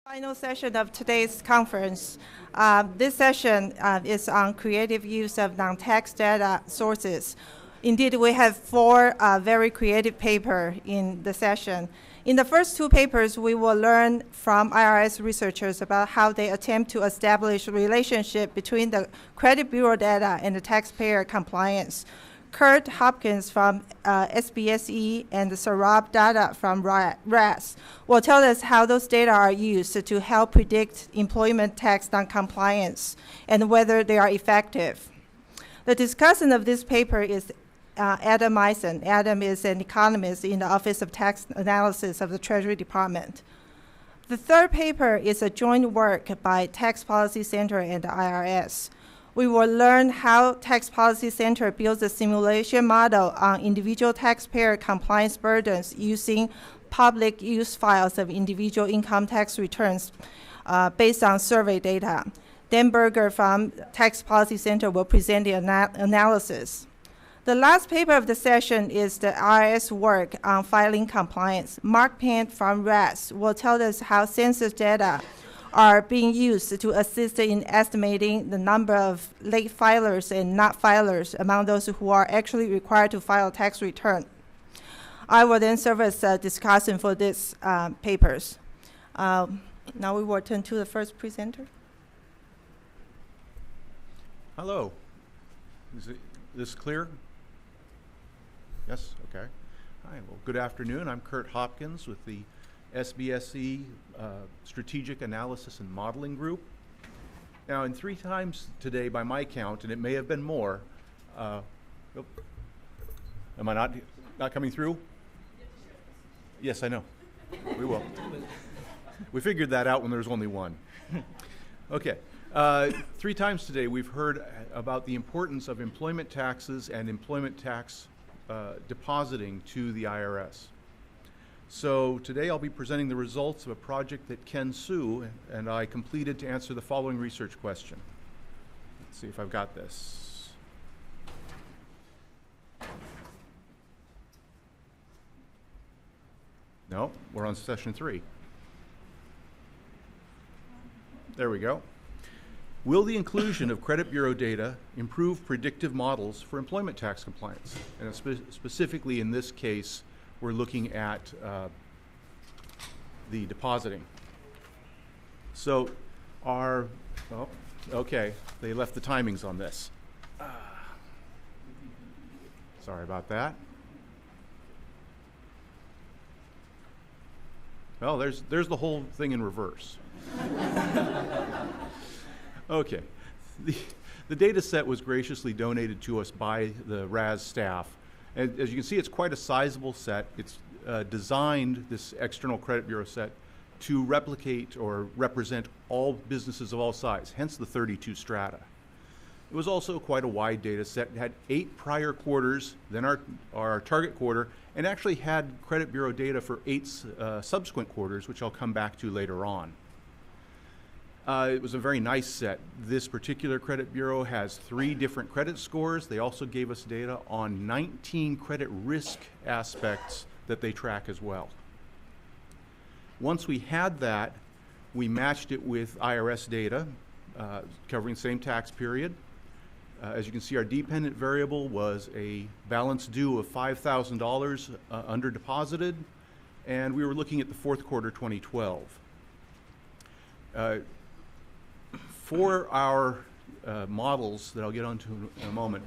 Final session of today's conference. This session is on creative use of non-tax data sources. Indeed, we have four very creative papers in the session. In the first two papers, we will learn from IRS researchers about how they attempt to establish a relationship between the credit bureau data and the taxpayer compliance. Kurt Hopkins from SBSE and Sarab Data from RAS will tell us how those data are used to help predict employment tax non-compliance and whether they are effective. The discussant of this paper is Adam Isen. Adam is an economist in the Office of Tax Analysis of the Treasury Department. The third paper is a joint work by Tax Policy Center and the IRS. We will learn how Tax Policy Center builds a simulation model on individual taxpayer compliance burdens using public use files of individual income tax returns based on survey data. Dan Berger from Tax Policy Center will present the analysis. The last paper of the session is the IRS work on filing compliance. Mark Payne from RAS will tell us how census data are being used to assist in estimating the number of late filers and not filers among those who are actually required to file a tax return. I will then serve as a discussant for these papers. Now we will turn to the first presenter. Hello. Is this clear? Yes? Okay. Hi. Well, good afternoon. I'm Kurt Hopkins with the SBSE Strategic Analysis and Modeling Group. Now, in 3 times today by my count, and it may have been more, am I not coming through? Yes, I know. We will. We figured that out when there was only one. Okay. 3 times today we've heard about the importance of employment taxes and employment tax depositing to the IRS. So today I'll be presenting the results of a project that Ken Sue and I completed to answer the following research question. Let's see if I've got this. No, we're on session 3. There we go. Will the inclusion of credit bureau data improve predictive models for employment tax compliance? And specifically in this case, we're looking at the depositing. So okay, they left the timings on this. Sorry about that. Well, there's the whole thing in reverse. Okay, the data set was graciously donated to us by the RAS staff. And as you can see, it's quite a sizable set. It's designed, this external credit bureau set, to replicate or represent all businesses of all size, hence the 32 strata. It was also quite a wide data set. It had 8 prior quarters, then our target quarter, and actually had credit bureau data for 8 subsequent quarters, which I'll come back to later on. It was a very nice set. This particular credit bureau has 3 different credit scores. They also gave us data on 19 credit risk aspects that they track as well. Once we had that, we matched it with IRS data covering the same tax period. As you can see, our dependent variable was a balance due of $5,000 under deposited, and we were looking at the 4th quarter 2012. For our models that I'll get onto in a moment,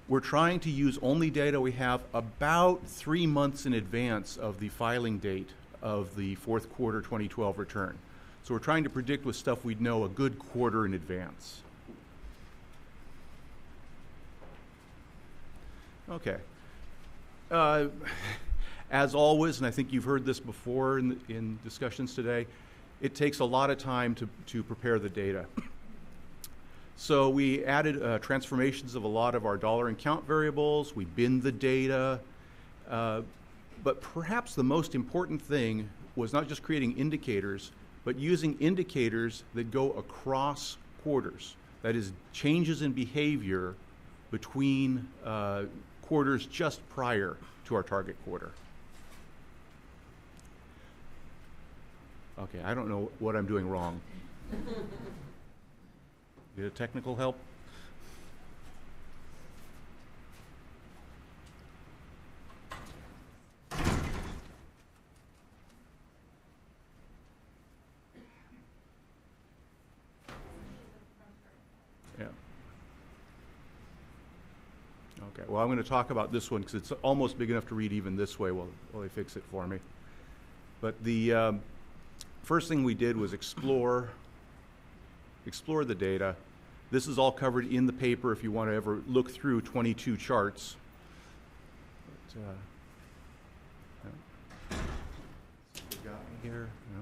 we're trying to use only data we have about 3 months in advance of the filing date of the 4th quarter 2012 return. So we're trying to predict with stuff we'd know a good quarter in advance. Okay. As always, and I think you've heard this before in discussions today, it takes a lot of time to prepare the data. So we added transformations of a lot of our dollar and count variables. We binned the data. But perhaps the most important thing was not just creating indicators, but using indicators that go across quarters. That is, changes in behavior between quarters just prior to our target quarter. Okay, I don't know what I'm doing wrong. Get a technical help? Yeah. Okay, well, I'm going to talk about this one because it's almost big enough to read even this way while they fix it for me. But the first thing we did was explore the data. This is all covered in the paper if you want to ever look through 22 charts. But, yeah. See what we got here? No.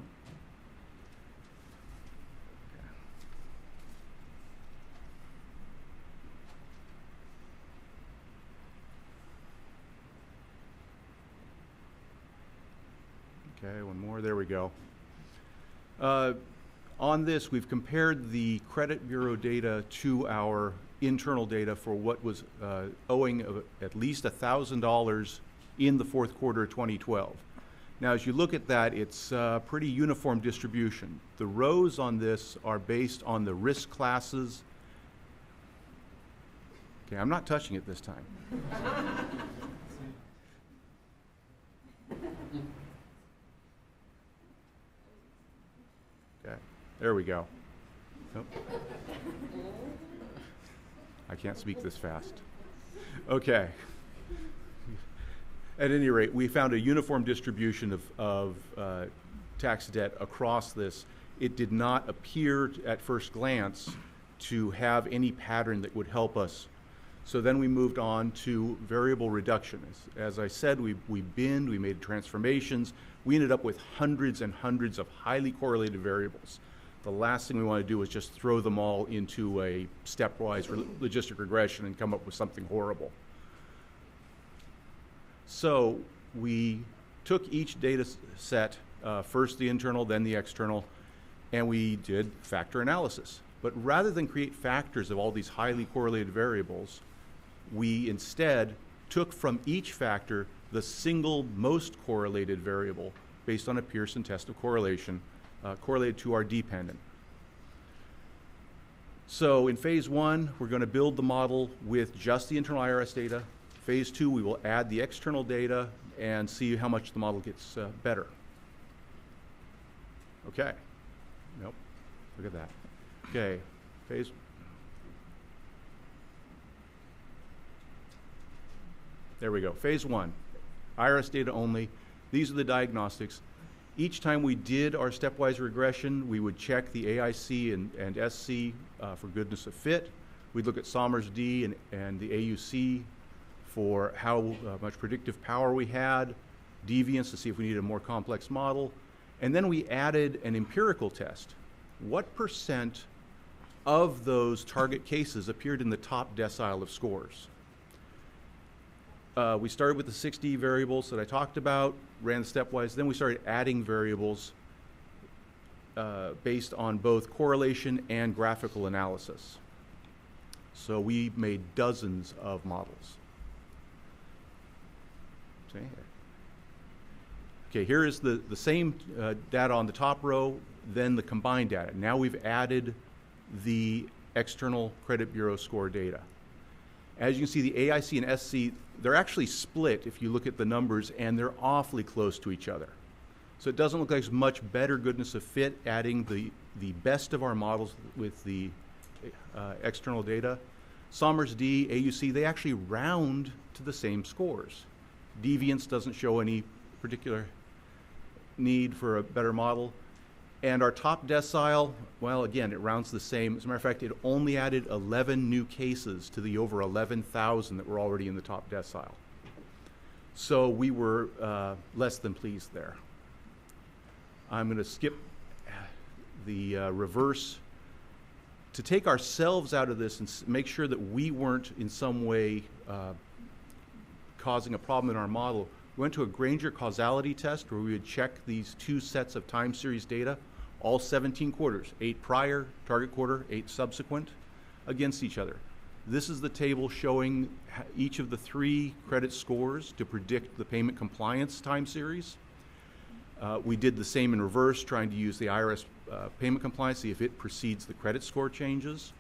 Okay, one more. There we go. On this, we've compared the credit bureau data to our internal data for what was owing at least $1,000 in the fourth quarter of 2012. Now, as you look at that, it's a pretty uniform distribution. The rows on this are based on the risk classes. Okay, I'm not touching it this time. Okay, there we go. Nope. I can't speak this fast. Okay. At any rate, we found a uniform distribution of tax debt across this. It did not appear at first glance to have any pattern that would help us. So then we moved on to variable reduction. As I said, we binned, we made transformations. We ended up with hundreds and hundreds of highly correlated variables. The last thing we want to do is just throw them all into a stepwise logistic regression and come up with something horrible. So we took each data set, first the internal, then the external, and we did factor analysis. But rather than create factors of all these highly correlated variables, we instead took from each factor the single most correlated variable based on a Pearson test of correlation correlated to our dependent. So in phase one, we're going to build the model with just the internal IRS data. Phase two, we will add the external data and see how much the model gets better. Okay. Nope. Look at that. Okay. Phase. There we go. Phase one. IRS data only. These are the diagnostics. Each time we did our stepwise regression, we would check the AIC and SC for goodness of fit. We'd look at Somers D and the AUC for how much predictive power we had, deviance to see if we needed a more complex model, and then we added an empirical test. What percent of those target cases appeared in the top decile of scores? We started with the 60 variables that I talked about, ran the stepwise, then we started adding variables based on both correlation and graphical analysis. So we made dozens of models. Okay, here is the same data on the top row, then the combined data. Now we've added the external credit bureau score data. As you can see, the AIC and SC, they're actually split if you look at the numbers, and they're awfully close to each other. So it doesn't look like it's much better goodness of fit adding the best of our models with the external data. Somers D, AUC, they actually round to the same scores. Deviance doesn't show any particular need for a better model. And our top decile, well, again, it rounds the same. As a matter of fact, it only added 11 new cases to the over 11,000 that were already in the top decile. So we were less than pleased there. I'm going to skip the reverse to take ourselves out of this and make sure that we weren't in some way causing a problem in our model. We went to a Granger causality test where we would check these two sets of time series data, all 17 quarters, 8 prior, target quarter, 8 subsequent, against each other. This is the table showing each of the 3 credit scores to predict the payment compliance time series. We did the same in reverse, trying to use the IRS payment compliance, see if it precedes the credit score changes.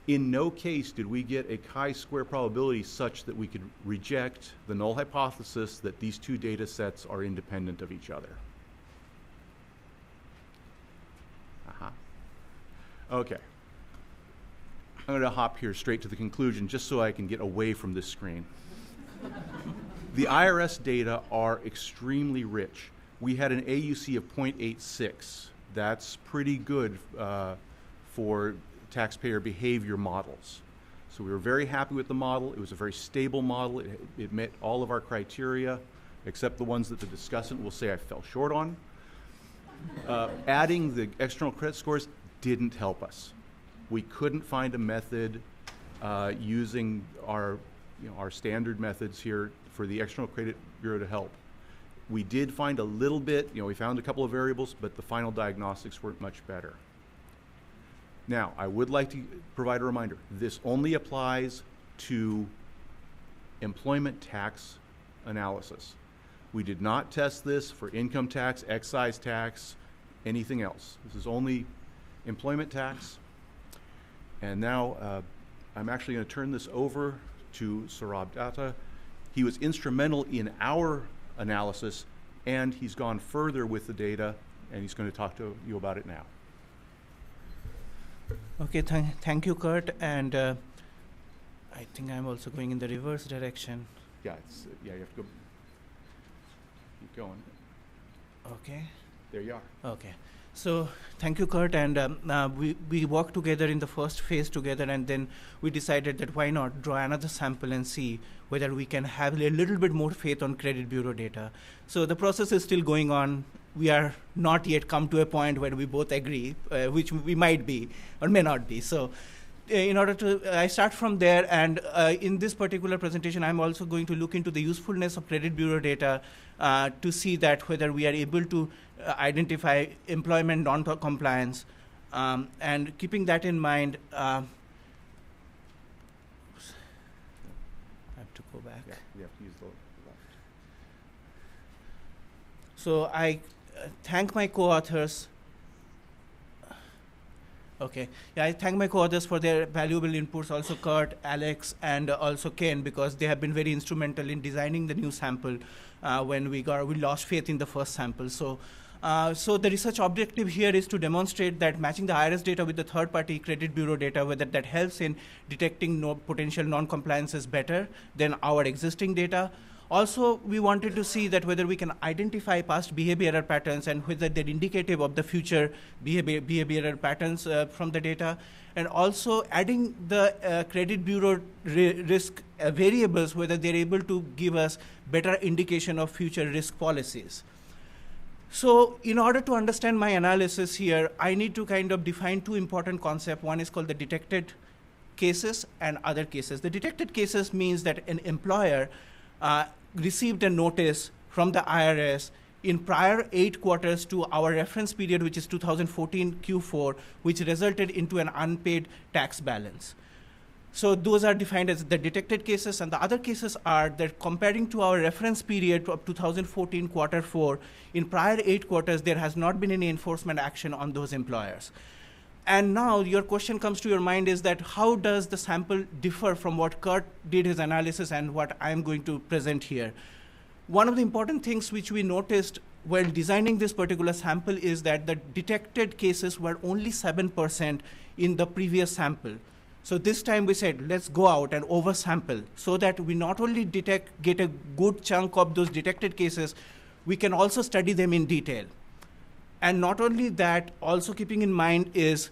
In no case did we get a chi-square probability such that we could reject the null hypothesis that these two data sets are independent of each other. Okay. I'm going to hop here straight to the conclusion just so I can get away from this screen. The IRS data are extremely rich. We had an AUC of 0.86. That's pretty good for taxpayer behavior models. So we were very happy with the model. It was a very stable model. It met all of our criteria, except the ones that the discussant will say I fell short on. Adding the external credit scores didn't help us. We couldn't find a method using our standard methods here for the external credit bureau to help. We did find a little bit, we found a couple of variables, but the final diagnostics weren't much better. Now, I would like to provide a reminder. This only applies to employment tax analysis. We did not test this for income tax, excise tax, anything else. This is only employment tax. And now I'm actually going to turn this over to Saurabh Datta. He was instrumental in our analysis, and he's gone further with the data, and he's going to talk to you about it now. Okay, thank you, Kurt. And I think I'm also going in the reverse direction. Yeah, you have to go. Keep going. Okay. There you are. Okay. So thank you, Kurt. And we worked together in the first phase together, and then we decided that why not draw another sample and see whether we can have a little bit more faith on credit bureau data. So the process is still going on. We are not yet come to a point where we both agree, which we might be or may not be. So in order to, I start from there, and in this particular presentation, I'm also going to look into the usefulness of credit bureau data to see that whether we are able to identify employment non-compliance, and keeping that in mind, I have to go back. Yeah, you have to use the left. So I thank my co-authors. Okay. Yeah, I thank my co-authors for their valuable inputs, also Kurt, Alex, and also Ken, because they have been very instrumental in designing the new sample when we lost faith in the first sample. So the research objective here is to demonstrate that matching the IRS data with the third-party credit bureau data, whether that helps in detecting potential non-compliances better than our existing data. Also, we wanted to see that whether we can identify past behavior error patterns and whether they're indicative of the future behavior error patterns from the data. And also adding the credit bureau risk variables, whether they're able to give us better indication of future risk policies. So in order to understand my analysis here, I need to kind of define two important concepts. One is called the detected cases and other cases. The detected cases means that an employer received a notice from the IRS in prior 8 quarters to our reference period, which is 2014 Q4, which resulted into an unpaid tax balance. So those are defined as the detected cases, and the other cases are that comparing to our reference period of 2014 quarter 4, in prior 8 quarters, there has not been any enforcement action on those employers. And now your question comes to your mind is that how does the sample differ from what Kurt did his analysis and what I'm going to present here? One of the important things which we noticed while designing this particular sample is that the detected cases were only 7% in the previous sample. So this time we said, let's go out and oversample so that we not only get a good chunk of those detected cases, we can also study them in detail. And not only that, also keeping in mind is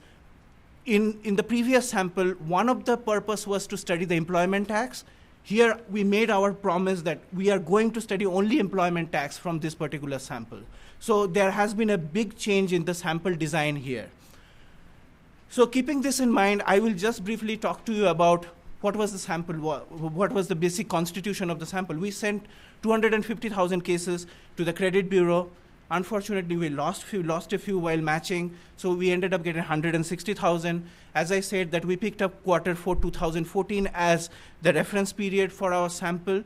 in the previous sample, one of the purpose was to study the employment tax. Here we made our promise that we are going to study only employment tax from this particular sample. So there has been a big change in the sample design here. So keeping this in mind, I will just briefly talk to you about what was the sample, what was the basic constitution of the sample. We sent 250,000 cases to the credit bureau. Unfortunately, we lost a few while matching, so we ended up getting 160,000. As I said, that we picked up quarter 4 2014 as the reference period for our sample,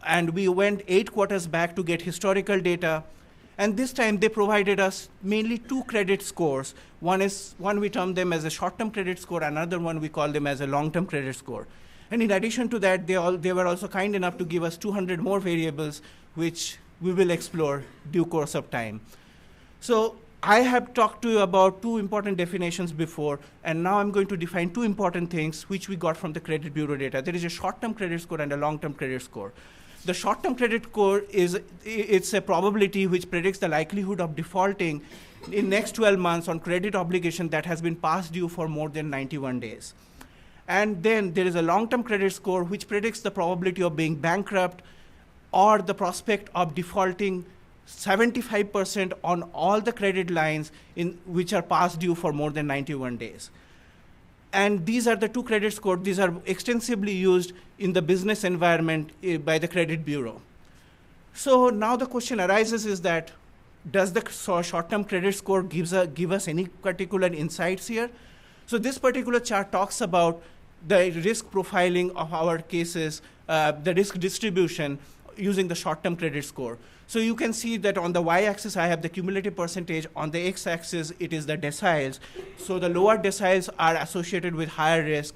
and we went 8 quarters back to get historical data. And this time they provided us mainly 2 credit scores. One we term them as a short-term credit score, another one we call them as a long-term credit score. And in addition to that, they were also kind enough to give us 200 more variables, which we will explore due course of time. So I have talked to you about 2 important definitions before, and now I'm going to define 2 important things which we got from the credit bureau data. There is a short-term credit score and a long-term credit score. The short-term credit score it's a probability which predicts the likelihood of defaulting in next 12 months on credit obligation that has been past due for more than 91 days. And then there is a long-term credit score which predicts the probability of being bankrupt or the prospect of defaulting 75% on all the credit lines which are past due for more than 91 days. And these are the 2 credit scores. These are extensively used in the business environment by the credit bureau. So now the question arises is that, does the short-term credit score give us any particular insights here? So this particular chart talks about the risk profiling of our cases, the risk distribution using the short-term credit score. So you can see that on the y-axis, I have the cumulative percentage. On the x-axis, it is the deciles. So the lower deciles are associated with higher risk.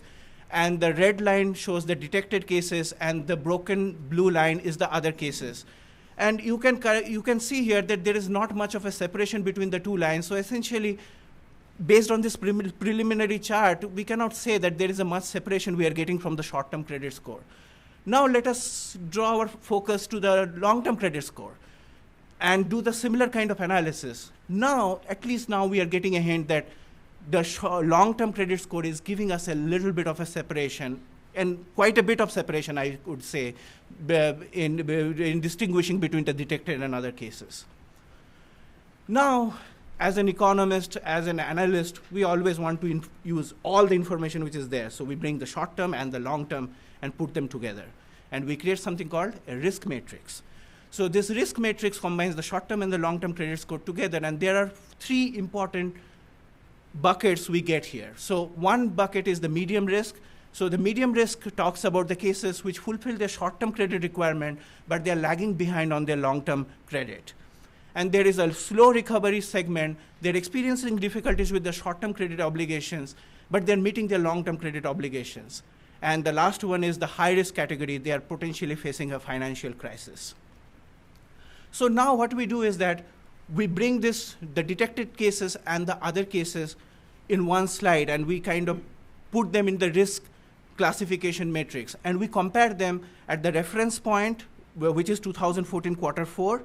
And the red line shows the detected cases, and the broken blue line is the other cases. And you can see here that there is not much of a separation between the 2 lines. So essentially, based on this preliminary chart, we cannot say that there is a much separation we are getting from the short-term credit score. Now let us draw our focus to the long-term credit score and do the similar kind of analysis. Now, at least now we are getting a hint that the long-term credit score is giving us a little bit of a separation, and quite a bit of separation, I would say, in distinguishing between the detected and other cases. Now, as an economist, as an analyst, we always want to use all the information which is there. So we bring the short-term and the long-term and put them together. And we create something called a risk matrix. So this risk matrix combines the short-term and the long-term credit score together, and there are 3 important buckets we get here. So one bucket is the medium risk. So the medium risk talks about the cases which fulfill their short-term credit requirement, but they're lagging behind on their long-term credit. And there is a slow recovery segment. They're experiencing difficulties with the short-term credit obligations, but they're meeting their long-term credit obligations. And the last one is the high-risk category. They are potentially facing a financial crisis. So now what we do is that we bring the detected cases and the other cases in one slide, and we kind of put them in the risk classification matrix. And we compare them at the reference point, which is 2014 quarter 4,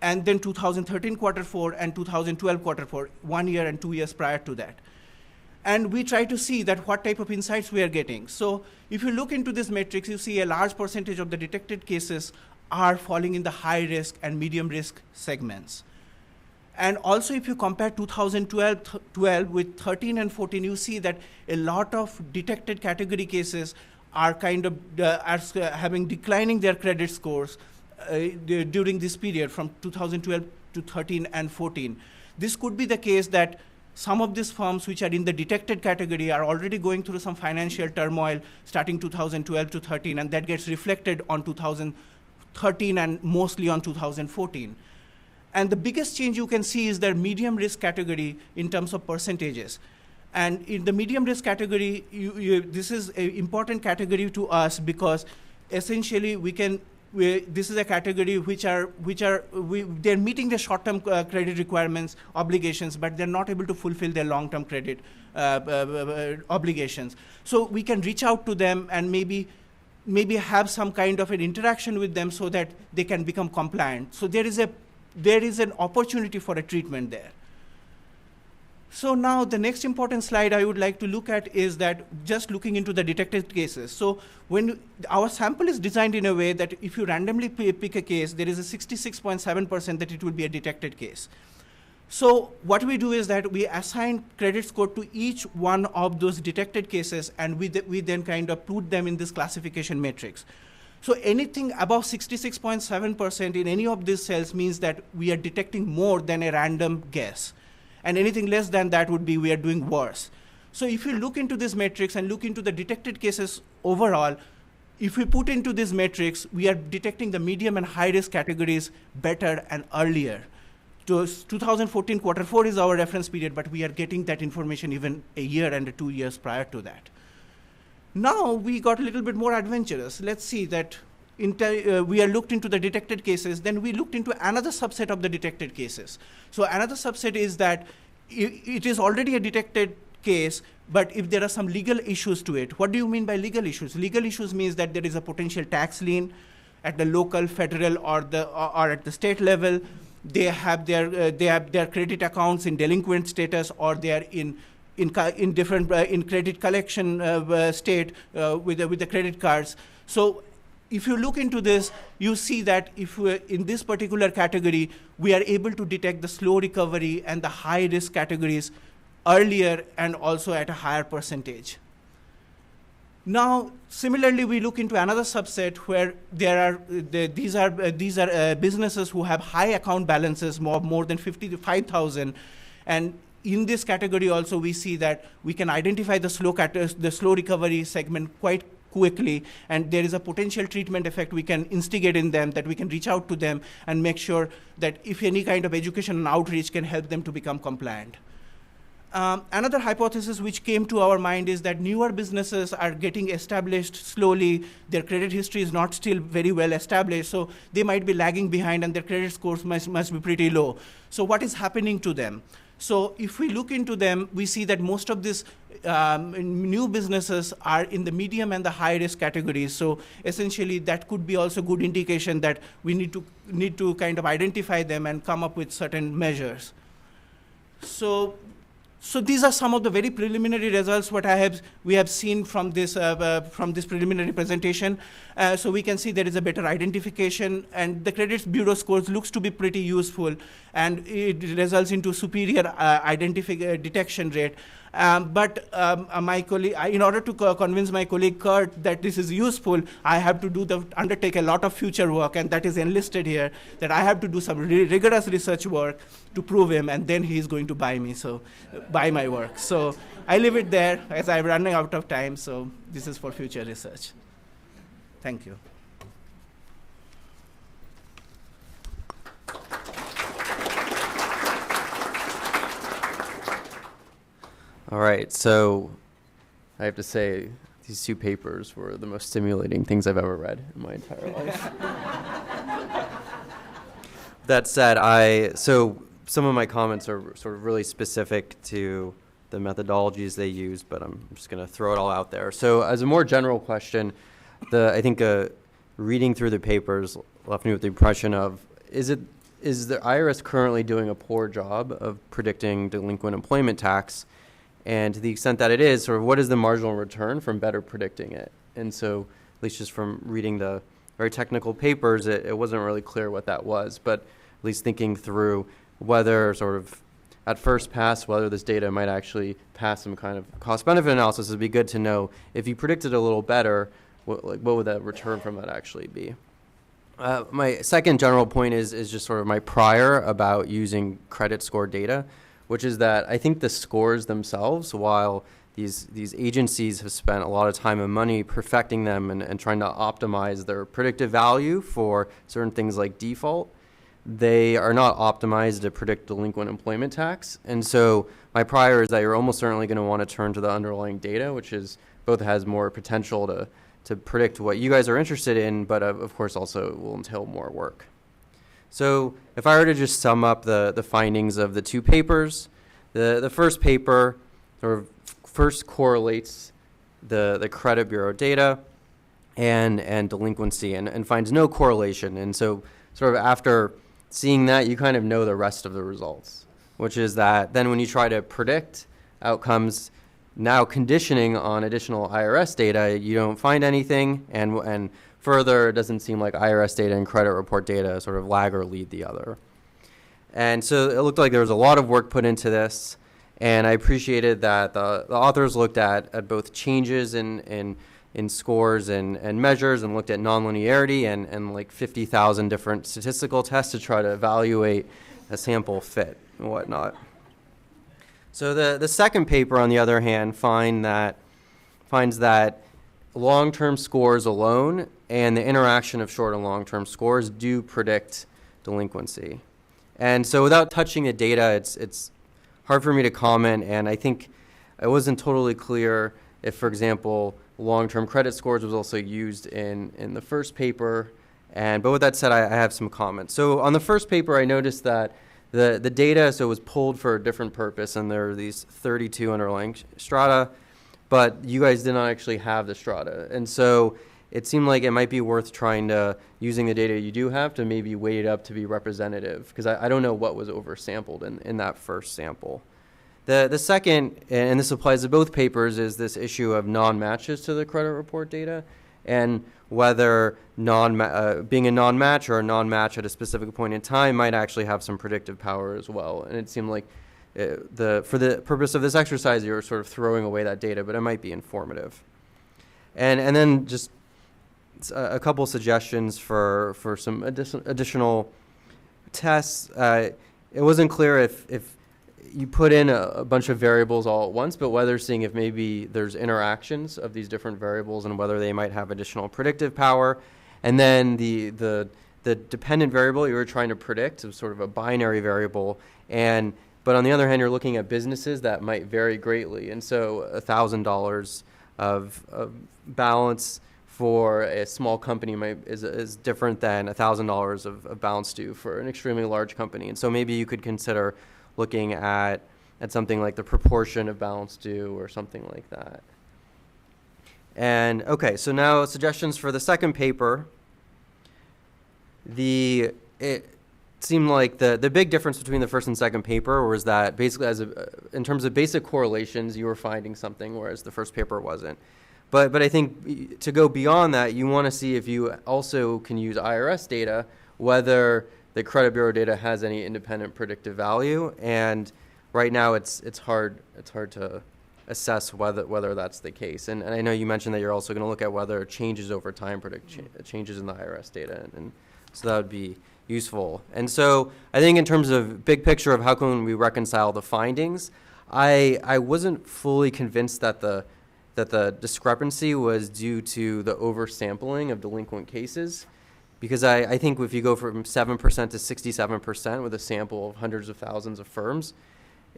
and then 2013 quarter 4 and 2012 quarter 4, 1 year and 2 years prior to that. And we try to see that what type of insights we are getting. So if you look into this matrix, you see a large percentage of the detected cases are falling in the high risk and medium risk segments. And also if you compare 2012 with 13 and 14, you see that a lot of detected category cases are kind of having declining their credit scores during this period from 2012 to 13 and 14. This could be the case that some of these firms which are in the detected category are already going through some financial turmoil starting 2012 to 13, and that gets reflected on 2013 and mostly on 2014. And the biggest change you can see is their medium risk category in terms of percentages. And in the medium risk category, this is an important category to us because essentially this is a category they're meeting the short-term credit requirements, obligations, but they're not able to fulfill their long-term credit obligations. So we can reach out to them and maybe have some kind of an interaction with them so that they can become compliant. So there is an opportunity for a treatment there. So now the next important slide I would like to look at is that just looking into the detected cases. So when our sample is designed in a way that if you randomly pick a case, there is a 66.7% that it will be a detected case. So what we do is that we assign credit score to each one of those detected cases, and we then kind of put them in this classification matrix. So anything above 66.7% in any of these cells means that we are detecting more than a random guess. And anything less than that would be we are doing worse. So if you look into this matrix and look into the detected cases overall, if we put into this matrix, we are detecting the medium and high risk categories better and earlier. 2014 quarter 4 is our reference period, but we are getting that information even a year and 2 years prior to that. Now we got a little bit more adventurous. Let's see that we are looked into the detected cases, then we looked into another subset of the detected cases. So another subset is that it is already a detected case, but if there are some legal issues to it. What do you mean by legal issues? Legal issues means that there is a potential tax lien at the local, federal, or at the state level. They have their credit accounts in delinquent status, or they are in different in credit collection state with the credit cards. So if you look into this, you see that if in this particular category, we are able to detect the slow recovery and the high risk categories earlier and also at a higher percentage. Now, similarly, we look into another subset where these are businesses who have high account balances, more than 55,000, and in this category also we see that we can identify the slow recovery segment quite quickly, and there is a potential treatment effect we can instigate in them, that we can reach out to them and make sure that if any kind of education and outreach can help them to become compliant. Another hypothesis which came to our mind is that newer businesses are getting established slowly. Their credit history is not still very well established, so they might be lagging behind and their credit scores must be pretty low. So what is happening to them? So if we look into them, we see that most of these new businesses are in the medium and the high risk categories. So essentially that could be also good indication that we need to kind of identify them and come up with certain measures. So these are some of the very preliminary results we have seen from this preliminary presentation. So we can see there is a better identification, and the credit bureau scores looks to be pretty useful, and it results into superior detection rate. But my colleague, in order to convince my colleague Kurt that this is useful, I have to undertake a lot of future work, and that is enlisted here, that I have to do some rigorous research work to prove him, and then he's going to buy my work. So I leave it there as I'm running out of time, so this is for future research. Thank you. All right, so I have to say these two papers were the most stimulating things I've ever read in my entire life. That said, so some of my comments are sort of really specific to the methodologies they use, but I'm just going to throw it all out there. So as a more general question, I think reading through the papers left me with the impression of, is the IRS currently doing a poor job of predicting delinquent employment tax? And to the extent that it is, sort of what is the marginal return from better predicting it? And so, at least just from reading the very technical papers, it wasn't really clear what that was. But at least thinking through whether sort of at first pass, whether this data might actually pass some kind of cost-benefit analysis, it'd be good to know if you predicted a little better, what would that return from that actually be? My second general point is just sort of my prior about using credit score data, which is that I think the scores themselves, while these agencies have spent a lot of time and money perfecting them and trying to optimize their predictive value for certain things like default, they are not optimized to predict delinquent employment tax. And so my prior is that you're almost certainly going to want to turn to the underlying data, which is both has more potential to predict what you guys are interested in, but of course also will entail more work. So if I were to just sum up the findings of the two papers, the first paper sort of first correlates the credit bureau data and delinquency and finds no correlation. And so sort of after seeing that, you kind of know the rest of the results, which is that then when you try to predict outcomes, now conditioning on additional IRS data, you don't find anything, and further, it doesn't seem like IRS data and credit report data sort of lag or lead the other. And so it looked like there was a lot of work put into this, and I appreciated that the authors looked at both changes in scores and measures, and looked at nonlinearity and like 50,000 different statistical tests to try to evaluate a sample fit and whatnot. So the second paper, on the other hand, finds that long-term scores alone and the interaction of short and long-term scores do predict delinquency. And so without touching the data, it's hard for me to comment, and I think it wasn't totally clear if, for example, long-term credit scores was also used in the first paper. But with that said, I have some comments. So on the first paper, I noticed that the data, so it was pulled for a different purpose, and there are these 32 underlying strata, but you guys did not actually have the strata. And so it seemed like it might be worth trying to, using the data you do have, to maybe weight it up to be representative, because I don't know what was oversampled in that first sample. The second, and this applies to both papers, is this issue of non-matches to the credit report data, and whether being a non-match or a non-match at a specific point in time might actually have some predictive power as well. And it seemed like for the purpose of this exercise, you were sort of throwing away that data, but it might be informative. And then just a couple suggestions for some additional tests. It wasn't clear if you put in a bunch of variables all at once, but whether seeing if maybe there's interactions of these different variables and whether they might have additional predictive power. And then the dependent variable you were trying to predict is sort of a binary variable. But on the other hand, you're looking at businesses that might vary greatly. And so $1,000 of balance for a small company is different than $1,000 of balance due for an extremely large company. And so maybe you could consider looking at something like the proportion of balance due or something like that. And okay, so now suggestions for the second paper. It seemed like the big difference between the first and second paper was that basically in terms of basic correlations, you were finding something, whereas the first paper wasn't. But I think to go beyond that, you want to see if you also can use IRS data, whether the credit bureau data has any independent predictive value. And right now it's hard to assess whether that's the case. And I know you mentioned that you're also going to look at whether changes over time predict changes in the IRS data, and so that would be useful. And so I think in terms of big picture of how can we reconcile the findings, I wasn't fully convinced that the discrepancy was due to the oversampling of delinquent cases, because I think if you go from 7% to 67% with a sample of hundreds of thousands of firms,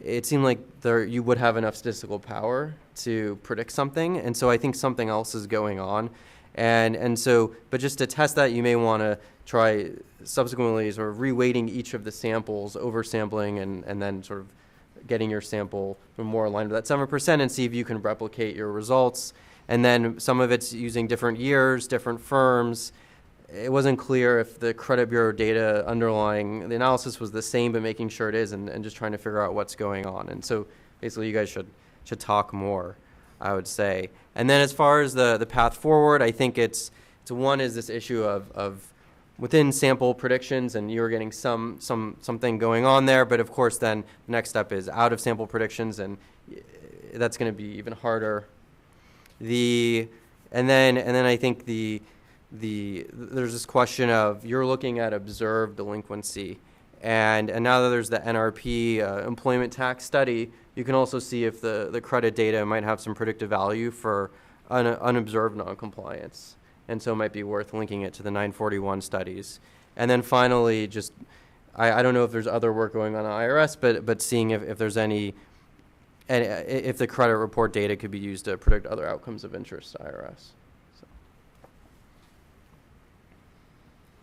it seemed like you would have enough statistical power to predict something. And so I think something else is going on. And so, but just to test that, you may want to try subsequently sort of reweighting each of the samples, oversampling, and then sort of getting your sample more aligned with that 7% and see if you can replicate your results. And then some of it's using different years, different firms. It wasn't clear if the credit bureau data underlying the analysis was the same, but making sure it is, and just trying to figure out what's going on. And so basically you guys should talk more, I would say. And then as far as the path forward, I think it's one is this issue of within sample predictions, and you're getting something going on there, but of course then the next step is out of sample predictions, and that's going to be even harder. And then I think there's this question of you're looking at observed delinquency, and now that there's the NRP employment tax study, you can also see if the credit data might have some predictive value for unobserved noncompliance. And so it might be worth linking it to the 941 studies. And then finally, just I don't know if there's other work going on IRS, but seeing if there's if the credit report data could be used to predict other outcomes of interest to IRS. So.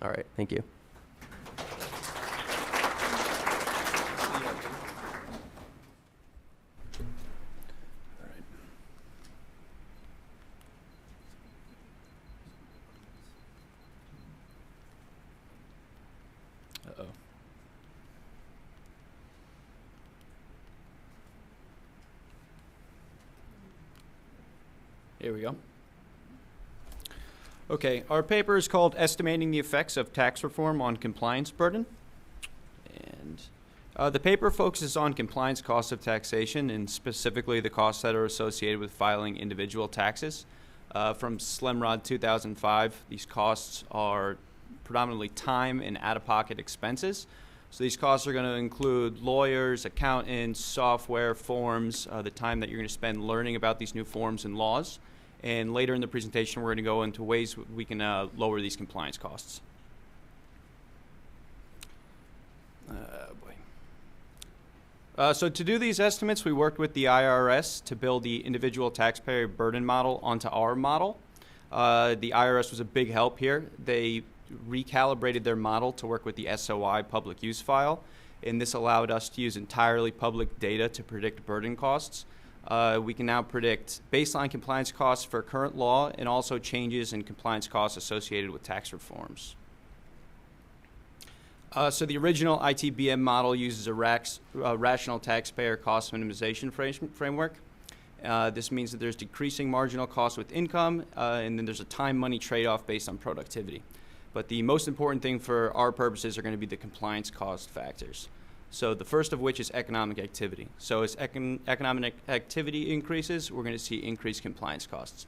All right, thank you. Here we go. Okay, our paper is called Estimating the Effects of Tax Reform on Compliance Burden. And the paper focuses on compliance costs of taxation, and specifically the costs that are associated with filing individual taxes. From SLIMROD 2005, these costs are predominantly time and out-of-pocket expenses. So these costs are going to include lawyers, accountants, software, forms, the time that you're going to spend learning about these new forms and laws. And later in the presentation, we're going to go into ways we can lower these compliance costs. So to do these estimates, we worked with the IRS to build the individual taxpayer burden model onto our model. The IRS was a big help here. They recalibrated their model to work with the SOI public use file, and this allowed us to use entirely public data to predict burden costs. We can now predict baseline compliance costs for current law and also changes in compliance costs associated with tax reforms. So the original ITBM model uses a rational taxpayer cost minimization framework. This means that there's decreasing marginal costs with income, and then there's a time-money trade-off based on productivity. But the most important thing for our purposes are going to be the compliance cost factors. So the first of which is economic activity. So as economic activity increases, we're going to see increased compliance costs.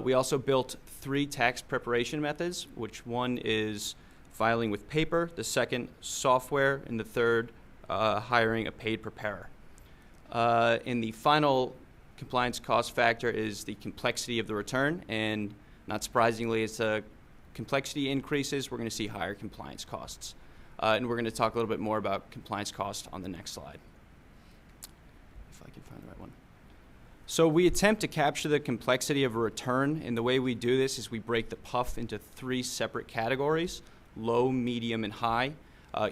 We also built 3 tax preparation methods, which one is filing with paper, the second software, and the third hiring a paid preparer. And the final compliance cost factor is the complexity of the return, and not surprisingly, as the complexity increases, we're going to see higher compliance costs. And we're going to talk a little bit more about compliance cost on the next slide, if I can find the right one. So we attempt to capture the complexity of a return, and the way we do this is we break the PUF into 3 separate categories: low, medium, and high,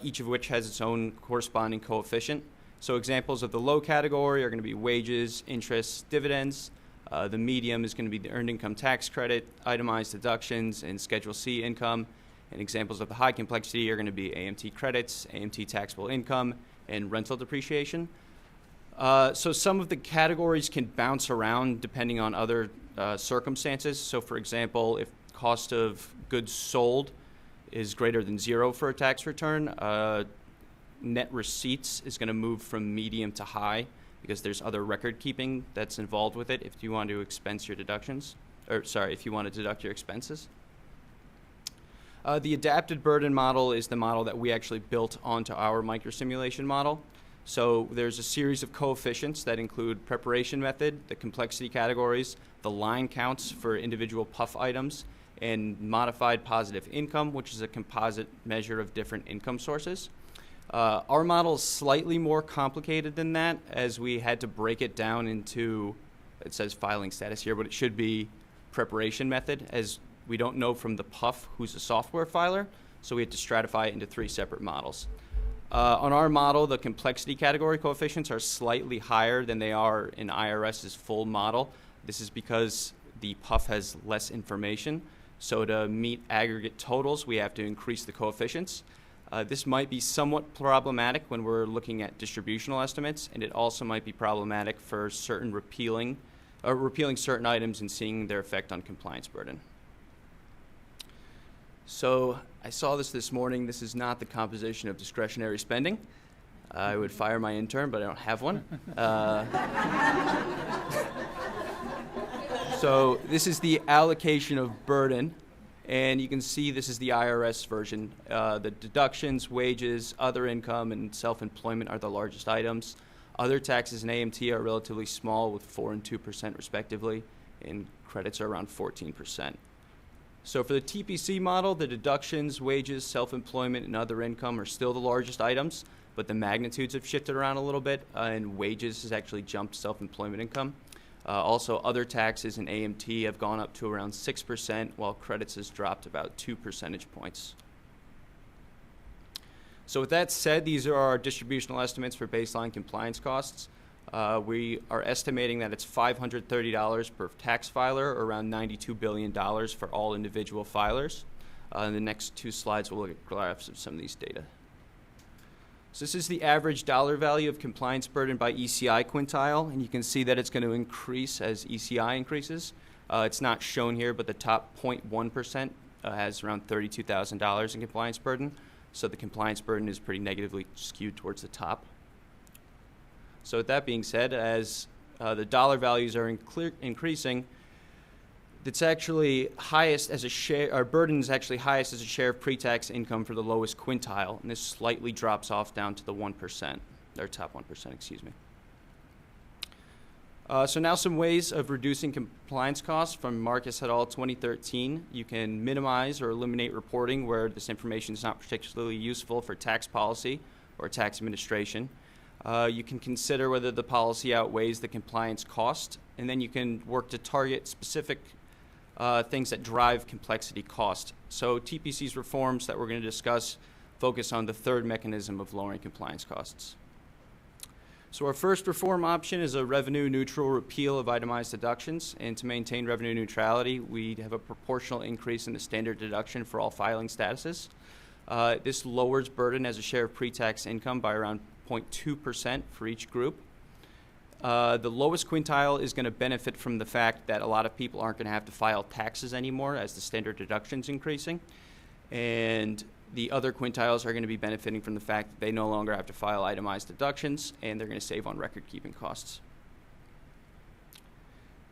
each of which has its own corresponding coefficient. So examples of the low category are going to be wages, interest, dividends. The medium is going to be the earned income tax credit, itemized deductions, and Schedule C income. And examples of the high complexity are going to be AMT credits, AMT taxable income, and rental depreciation. So some of the categories can bounce around depending on other circumstances. So for example, if cost of goods sold is greater than 0 for a tax return, net receipts is going to move from medium to high because there's other record keeping that's involved with it if you want to expense your deductions, or sorry, if you want to deduct your expenses. The adapted burden model is the model that we actually built onto our microsimulation model. So there's a series of coefficients that include preparation method, the complexity categories, the line counts for individual PUF items, and modified positive income, which is a composite measure of different income sources. Our model is slightly more complicated than that, as we had to break it down into, it says filing status here, but it should be preparation method, as we don't know from the PUF who's a software filer, so we had to stratify it into 3 separate models. On our model, the complexity category coefficients are slightly higher than they are in IRS's full model. This is because the PUF has less information. So to meet aggregate totals, we have to increase the coefficients. This might be somewhat problematic when we're looking at distributional estimates, and it also might be problematic for certain repealing certain items and seeing their effect on compliance burden. So I saw this morning. This is not the composition of discretionary spending. I would fire my intern, but I don't have one. So this is the allocation of burden, and you can see this is the IRS version. The deductions, wages, other income, and self-employment are the largest items. Other taxes and AMT are relatively small with 4% and 2% respectively, and credits are around 14%. So for the TPC model, the deductions, wages, self-employment, and other income are still the largest items, but the magnitudes have shifted around a little bit, and wages has actually jumped self-employment income. Also, other taxes and AMT have gone up to around 6%, while credits has dropped about 2 percentage points. So with that said, these are our distributional estimates for baseline compliance costs. We are estimating that it's $530 per tax filer, or around $92 billion for all individual filers. In the next 2 slides, we'll look at graphs of some of these data. So this is the average dollar value of compliance burden by ECI quintile, and you can see that it's going to increase as ECI increases. It's not shown here, but the top 0.1% has around $32,000 in compliance burden. So the compliance burden is pretty negatively skewed towards the top. So with that being said, as the dollar values are increasing, it's actually highest as a share, our burden is actually highest as a share of pre-tax income for the lowest quintile, and this slightly drops off down to the 1%, or top 1%, excuse me. So now some ways of reducing compliance costs from Marcus et al. 2013. You can minimize or eliminate reporting where this information is not particularly useful for tax policy or tax administration. You can consider whether the policy outweighs the compliance cost, and then you can work to target specific things that drive complexity cost. So TPC's reforms that we're going to discuss focus on the third mechanism of lowering compliance costs. So our first reform option is a revenue-neutral repeal of itemized deductions, and to maintain revenue neutrality, we have a proportional increase in the standard deduction for all filing statuses. This lowers burden as a share of pre-tax income by around 0.2% for each group. The lowest quintile is going to benefit from the fact that a lot of people aren't going to have to file taxes anymore as the standard deduction is increasing, and the other quintiles are going to be benefiting from the fact that they no longer have to file itemized deductions, and they're going to save on record-keeping costs.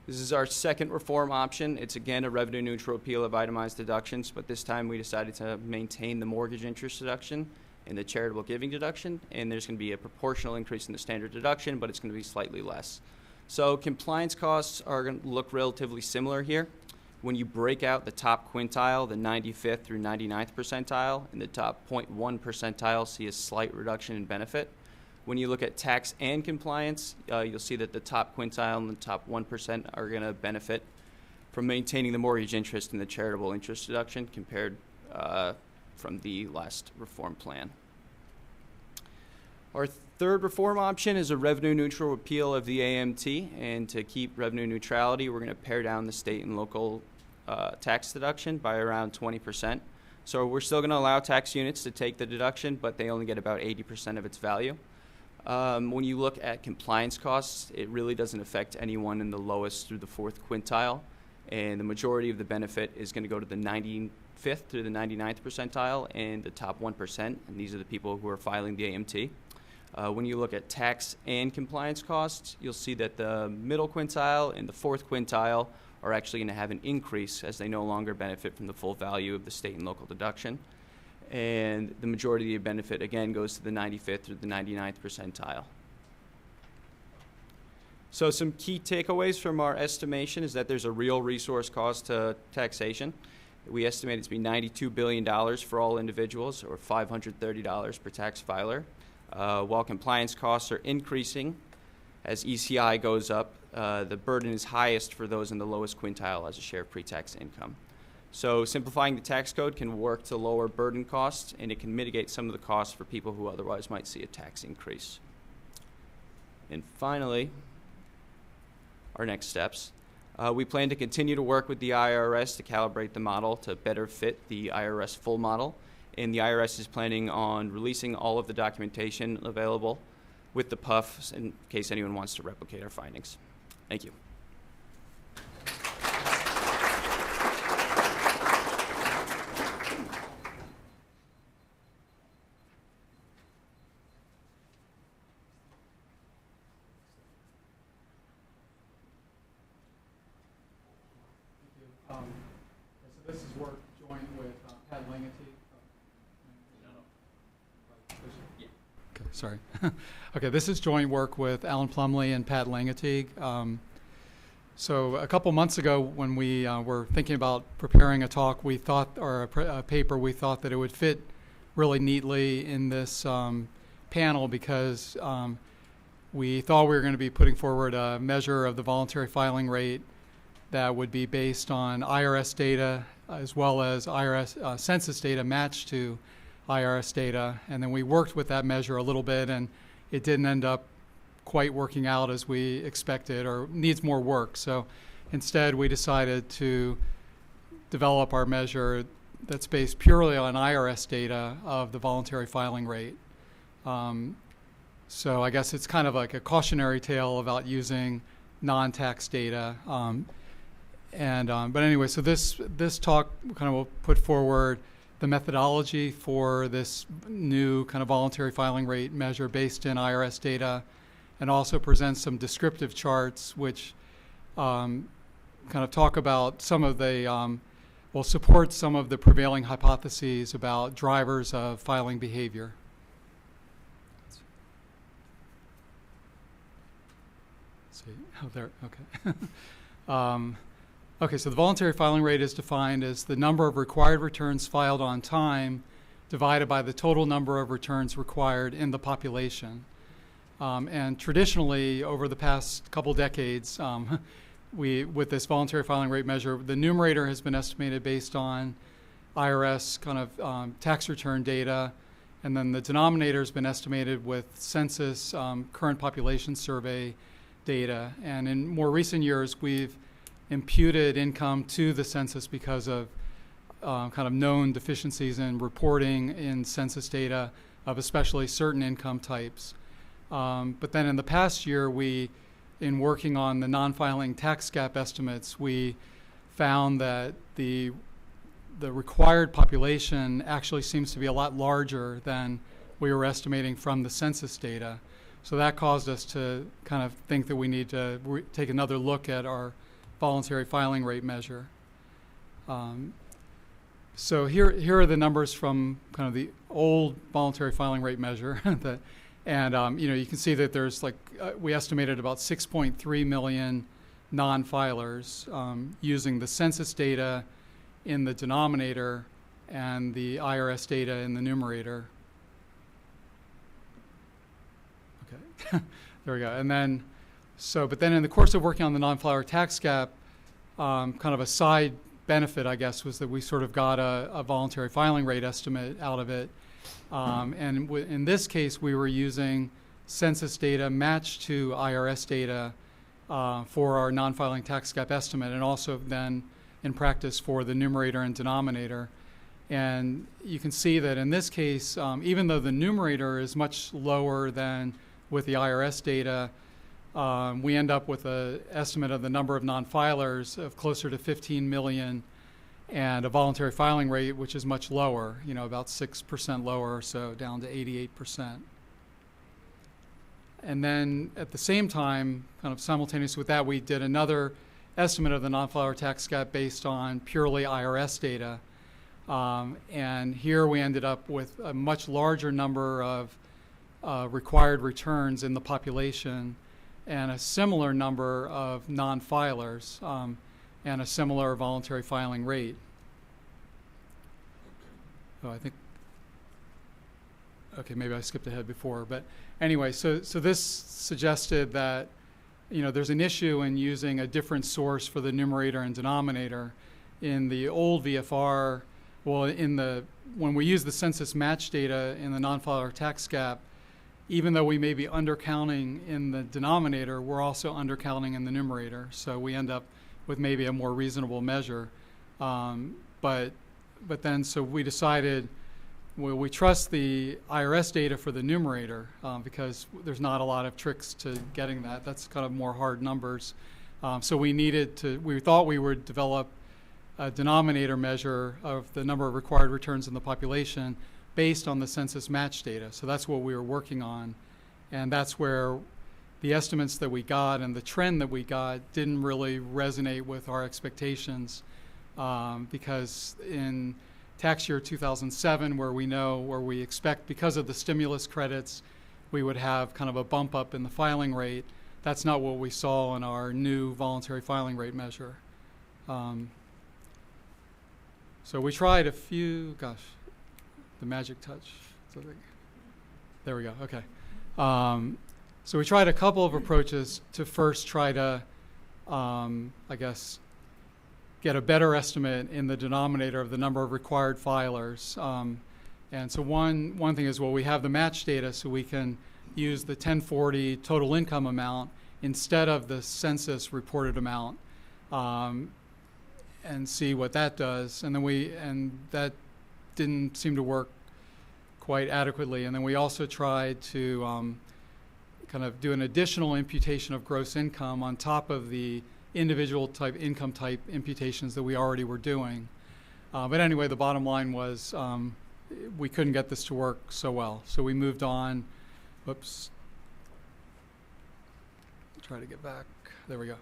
This is our second reform option. It's again a revenue-neutral repeal of itemized deductions, but this time we decided to maintain the mortgage interest deduction and the charitable giving deduction, and there's going to be a proportional increase in the standard deduction, but it's going to be slightly less. So compliance costs are going to look relatively similar here. When you break out the top quintile, the 95th through 99th percentile, and the top 0.1 percentile see a slight reduction in benefit. When you look at tax and compliance, you'll see that the top quintile and the top 1% are going to benefit from maintaining the mortgage interest and the charitable interest deduction compared from the last reform plan. Our third reform option is a revenue-neutral repeal of the AMT, and to keep revenue neutrality, we're going to pare down the state and local tax deduction by around 20%. So we're still going to allow tax units to take the deduction, but they only get about 80% of its value. When you look at compliance costs, it really doesn't affect anyone in the lowest through the fourth quintile, and the majority of the benefit is going to go to the 95th through the 99th percentile and the top 1%, and these are the people who are filing the AMT. When you look at tax and compliance costs, you'll see that the middle quintile and the fourth quintile are actually going to have an increase as they no longer benefit from the full value of the state and local deduction. And the majority of the benefit, again, goes to the 95th through the 99th percentile. So some key takeaways from our estimation is that there's a real resource cost to taxation. We estimate it to be $92 billion for all individuals, or $530 per tax filer. While compliance costs are increasing as ECI goes up, the burden is highest for those in the lowest quintile as a share of pre-tax income. So simplifying the tax code can work to lower burden costs, and it can mitigate some of the costs for people who otherwise might see a tax increase. And finally, our next steps. We plan to continue to work with the IRS to calibrate the model to better fit the IRS full model. And the IRS is planning on releasing all of the documentation available with the PUFs in case anyone wants to replicate our findings. Thank you. So this is work joint with Pat Langety. Okay, sorry. Okay, this is joint work with Alan Plumley and Pat Langety. So a couple months ago, when we were thinking about preparing a talk, we thought, or a paper, we thought that it would fit really neatly in this panel because we thought we were going to be putting forward a measure of the voluntary filing rate that would be based on IRS data as well as IRS census data matched to IRS data. And then we worked with that measure a little bit, and it didn't end up quite working out as we expected, or needs more work. So instead, we decided to develop our measure that's based purely on IRS data of the voluntary filing rate. So I guess it's kind of like a cautionary tale about using non-tax data. But anyway, so this talk kind of will put forward the methodology for this new kind of voluntary filing rate measure based in IRS data, and also presents some descriptive charts which kind of talk about some of the, will support some of the prevailing hypotheses about drivers of filing behavior. see. Oh, there. Okay. Okay, so the voluntary filing rate is defined as the number of required returns filed on time divided by the total number of returns required in the population. And traditionally, over the past couple decades, with this voluntary filing rate measure, the numerator has been estimated based on IRS kind of tax return data, and then the denominator has been estimated with census, current population survey data. And in more recent years, we've imputed income to the census because of kind of known deficiencies in reporting in census data of especially certain income types. But then in the past year, in working on the non-filing tax gap estimates, we found that the required population actually seems to be a lot larger than we were estimating from the census data. So that caused us to kind of think that we need to take another look at our voluntary filing rate measure. So here are the numbers from kind of the old voluntary filing rate measure. And you can see that there's we estimated about 6.3 million non-filers using the census data in the denominator and the IRS data in the numerator. Okay, there we go. And then, but then in the course of working on the non-filer tax gap, kind of a side benefit, I guess, was that we sort of got a voluntary filing rate estimate out of it. And in this case, we were using census data matched to IRS data for our non-filing tax gap estimate, and also then in practice for the numerator and denominator. And you can see that in this case, even though the numerator is much lower than with the IRS data, we end up with an estimate of the number of non-filers of closer to 15 million and a voluntary filing rate which is much lower, about 6% lower or so, down to 88%. And then at the same time, kind of simultaneous with that, we did another estimate of the non-filer tax gap based on purely IRS data. And here we ended up with a much larger number of required returns in the population and a similar number of non-filers and a similar voluntary filing rate. Oh, I think, okay, maybe I skipped ahead before, but anyway, so this suggested that there's an issue in using a different source for the numerator and denominator. In the old VFR, when we use the census match data in the non-filer tax gap, even though we may be undercounting in the denominator, we're also undercounting in the numerator. So we end up with maybe a more reasonable measure. But then, so we decided, we trust the IRS data for the numerator because there's not a lot of tricks to getting that. That's kind of more hard numbers. So we thought we would develop a denominator measure of the number of required returns in the population based on the census match data. So that's what we were working on. And that's where the estimates that we got and the trend that we got didn't really resonate with our expectations because in tax year 2007, where we expect because of the stimulus credits, we would have kind of a bump up in the filing rate. That's not what we saw in our new voluntary filing rate measure. So we tried a few, the magic touch. There we go, okay. So we tried a couple of approaches to first try to, I guess, get a better estimate in the denominator of the number of required filers. And so one thing is, we have the match data, so we can use the 1040 total income amount instead of the census reported amount and see what that does. And then that didn't seem to work quite adequately. And then we also tried to kind of do an additional imputation of gross income on top of the individual income type imputations that we already were doing. But anyway, the bottom line was we couldn't get this to work so well. So we moved on. Whoops. Try to get back. There we go.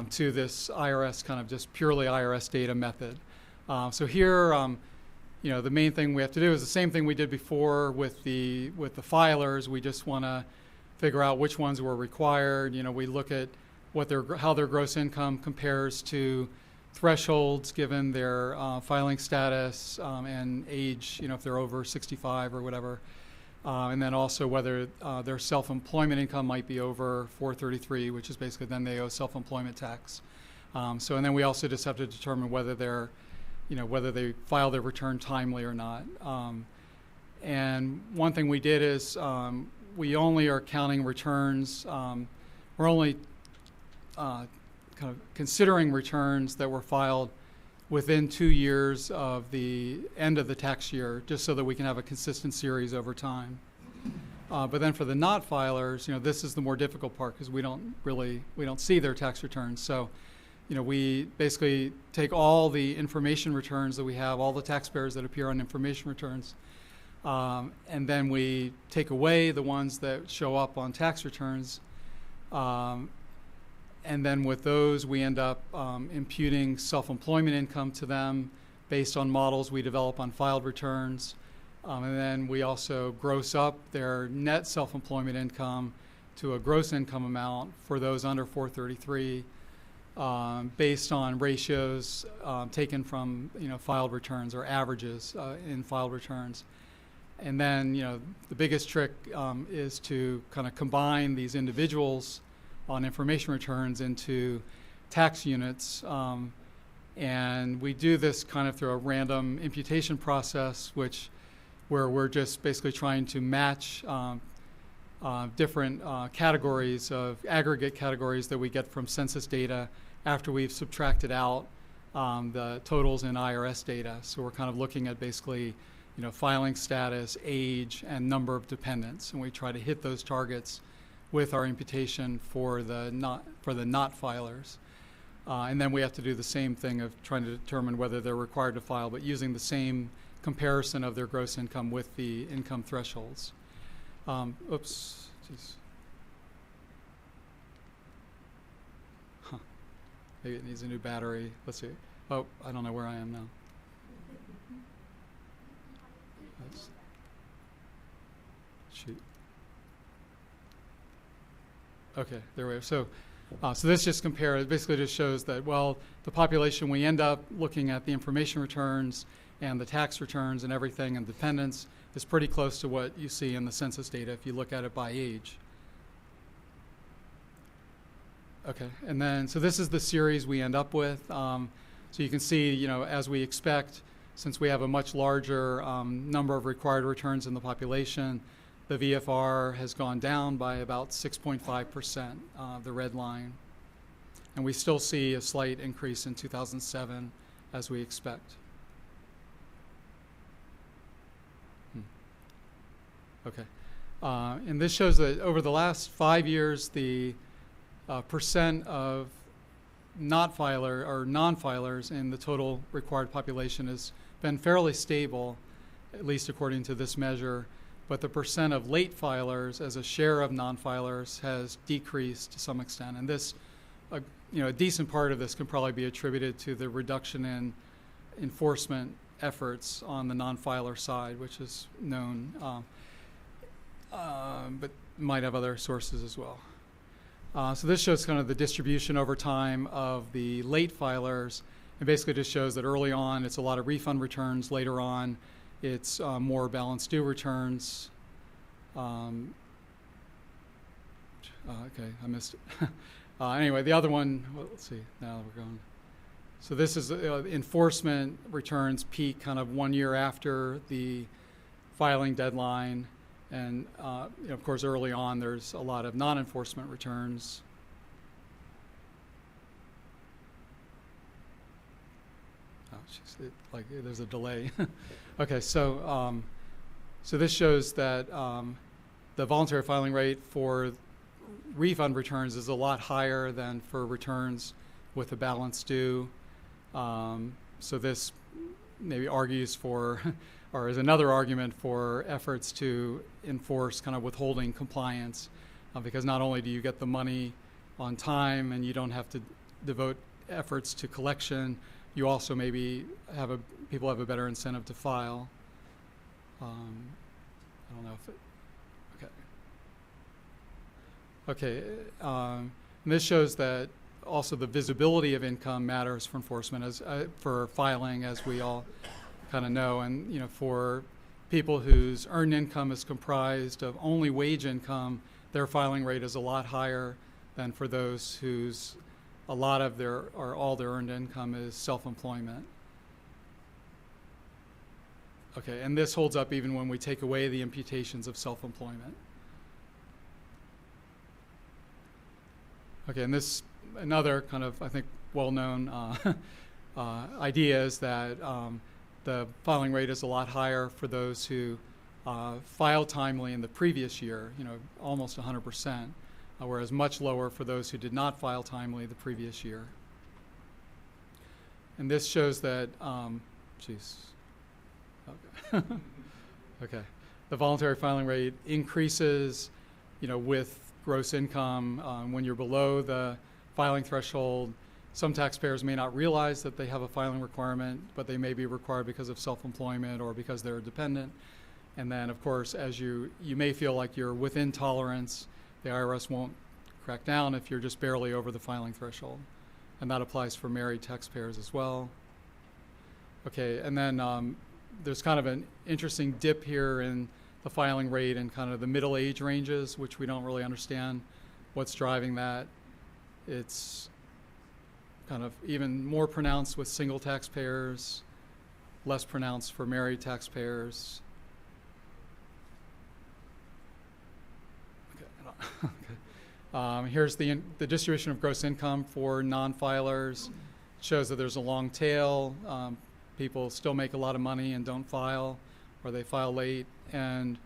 To this IRS, kind of just purely IRS data method. So here, the main thing we have to do is the same thing we did before with the filers. We just want to figure out which ones were required. We look at how their gross income compares to thresholds given their filing status and age, if they're over 65 or whatever. And then also whether their self-employment income might be over 433, which is basically then they owe self-employment tax. And then we also just have to determine whether whether they file their return timely or not. And one thing we did is we only are counting returns. We're only kind of considering returns that were filed within 2 years of the end of the tax year, just so that we can have a consistent series over time. But then for the not filers, this is the more difficult part because we don't see their tax returns. So, we basically take all the information returns that we have, all the taxpayers that appear on information returns, and then we take away the ones that show up on tax returns. And then with those, we end up imputing self-employment income to them based on models we develop on filed returns. And then we also gross up their net self-employment income to a gross income amount for those under 433 based on ratios taken from filed returns or averages in filed returns. And then the biggest trick is to kind of combine these individuals on information returns into tax units. And we do this kind of through a random imputation process, where we're just basically trying to match different categories of aggregate categories that we get from census data after we've subtracted out the totals in IRS data. So we're kind of looking at basically filing status, age, and number of dependents, and we try to hit those targets with our imputation for the not filers. And then we have to do the same thing of trying to determine whether they're required to file, but using the same comparison of their gross income with the income thresholds. Oops, geez. Huh. Maybe it needs a new battery. Let's see. Oh, I don't know where I am now. Shoot. Okay, there we are. So this just basically just shows that, well, the population, we end up looking at the information returns and the tax returns and everything, and dependents is pretty close to what you see in the census data if you look at it by age. Okay, and then, so this is the series we end up with. So you can see, as we expect, since we have a much larger number of required returns in the population, the VFR has gone down by about 6.5%, the red line. And we still see a slight increase in 2007 as we expect. Okay. And this shows that over the last 5 years, the percent of not-filer or non-filers in the total required population has been fairly stable, at least according to this measure. But the percent of late filers as a share of non-filers has decreased to some extent. And this, a decent part of this can probably be attributed to the reduction in enforcement efforts on the non-filer side, which is known, but might have other sources as well. So this shows kind of the distribution over time of the late filers. It basically just shows that early on it's a lot of refund returns. Later on, it's more balance due returns. Okay, I missed it. Anyway, the other one, well, let's see, now we're going. So this is enforcement returns peak kind of 1 year after the filing deadline. And of course, early on, there's a lot of non-enforcement returns. Oh, geez, there's a delay. Okay, so this shows that the voluntary filing rate for refund returns is a lot higher than for returns with a balance due. So this maybe argues for, or is another argument for efforts to enforce kind of withholding compliance, because not only do you get the money on time and you don't have to devote efforts to collection, you also maybe people have a better incentive to file. I don't know if it, okay. Okay, And this shows that also the visibility of income matters for enforcement, as for filing, as we all kind of know. And for people whose earned income is comprised of only wage income, their filing rate is a lot higher than for those whose a lot of their or all their earned income is self-employment. Okay, and this holds up even when we take away the imputations of self-employment. Okay, and this another kind of, I think, well-known idea is that the filing rate is a lot higher for those who filed timely in the previous year, almost 100%, whereas much lower for those who did not file timely the previous year. And this shows that, okay. Okay, the voluntary filing rate increases, with gross income. When you're below the filing threshold, some taxpayers may not realize that they have a filing requirement, but they may be required because of self-employment or because they're dependent. And then, of course, as you may feel like you're within tolerance, the IRS won't crack down if you're just barely over the filing threshold. And that applies for married taxpayers as well. Okay, and then there's kind of an interesting dip here in the filing rate and kind of the middle age ranges, which we don't really understand what's driving that. It's kind of even more pronounced with single taxpayers, less pronounced for married taxpayers. Okay. Here's the distribution of gross income for non-filers. It shows that there's a long tail. People still make a lot of money and don't file, or they file late. And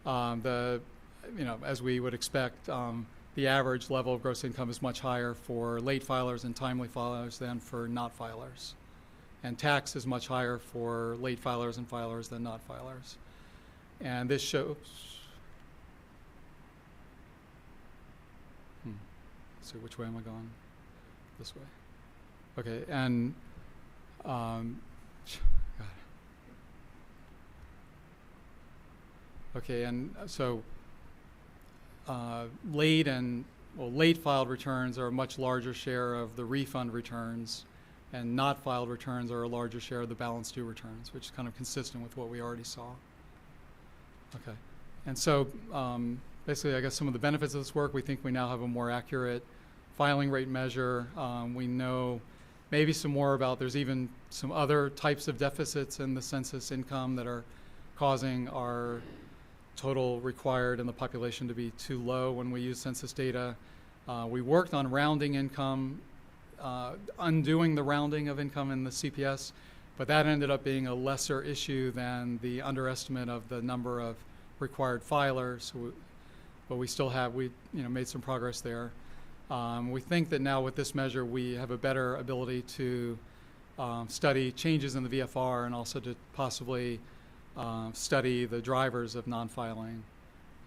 as we would expect, the average level of gross income is much higher for late filers and timely filers than for not filers. And tax is much higher for late filers and filers than not filers. And this shows, let's see, which way am I going? This way. Okay, and okay, and so late filed returns are a much larger share of the refund returns, and not filed returns are a larger share of the balance due returns, which is kind of consistent with what we already saw. Okay, and so basically, I guess some of the benefits of this work, we think we now have a more accurate filing rate measure. We know maybe some more about, there's even some other types of deficits in the census income that are causing our total required in the population to be too low when we use census data. We worked on rounding income, undoing the rounding of income in the CPS, but that ended up being a lesser issue than the underestimate of the number of required filers. But we still have, made some progress there. We think that now with this measure, we have a better ability to study changes in the VFR and also to possibly study the drivers of non-filing.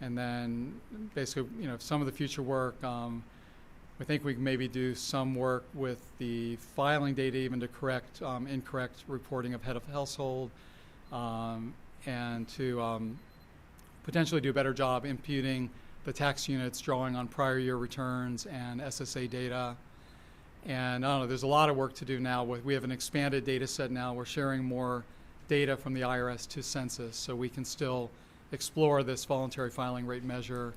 And then basically, some of the future work, we think we can maybe do some work with the filing data even to correct incorrect reporting of head of household, and to potentially do a better job imputing the tax units, drawing on prior year returns and SSA data. And I don't know, there's a lot of work to do now. We have an expanded data set now. We're sharing more data from the IRS to census, so we can still explore this voluntary filing rate measure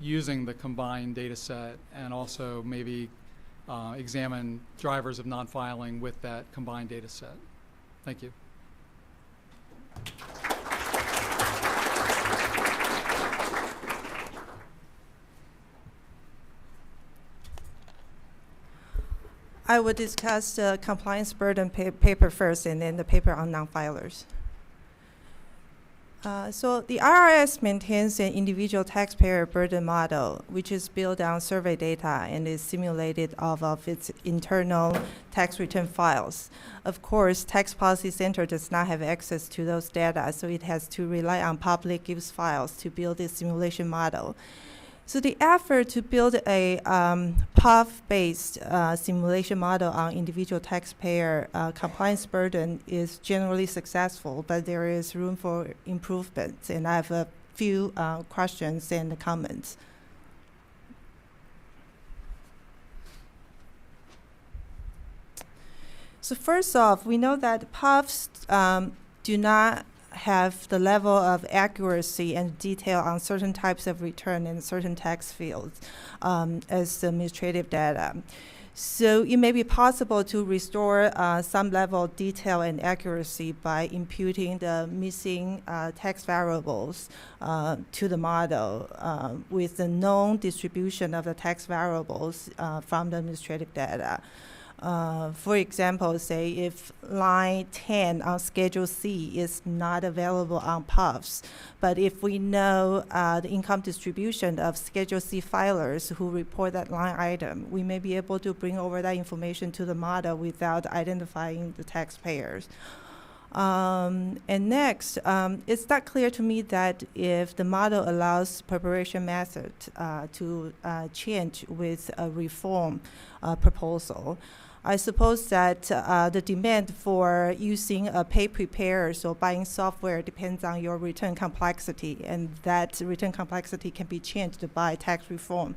using the combined data set, and also maybe examine drivers of non-filing with that combined data set. Thank you. I will discuss the compliance burden paper first, and then the paper on non-filers. So the IRS maintains an individual taxpayer burden model, which is built on survey data and is simulated off of its internal tax return files. Of course, Tax Policy Center does not have access to those data, so it has to rely on public use files to build this simulation model. So the effort to build a POF-based simulation model on individual taxpayer compliance burden is generally successful, but there is room for improvement. And I have a few questions and comments. So first off, we know that puffs do not have the level of accuracy and detail on certain types of return in certain tax fields as administrative data. So it may be possible to restore some level of detail and accuracy by imputing the missing tax variables to the model with the known distribution of the tax variables from the administrative data. For example, say if line 10 on Schedule C is not available on puffs, but if we know the income distribution of Schedule C filers who report that line item, we may be able to bring over that information to the model without identifying the taxpayers. And next, it's not clear to me that if the model allows preparation method to change with a reform proposal, I suppose that the demand for using a pay preparer, so buying software, depends on your return complexity, and that return complexity can be changed by tax reform.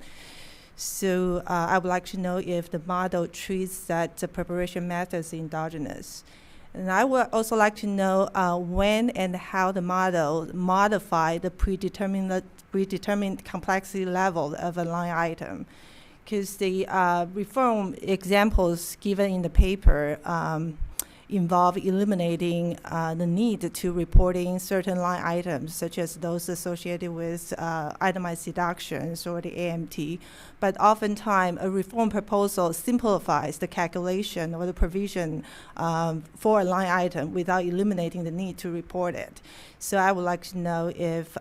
So I would like to know if the model treats that preparation method as endogenous. And I would also like to know when and how the model modify the predetermined complexity level of a line item. Because the reform examples given in the paper involve eliminating the need to reporting certain line items, such as those associated with itemized deductions or the AMT. But oftentimes, a reform proposal simplifies the calculation or the provision for a line item without eliminating the need to report it. So I would like to know if,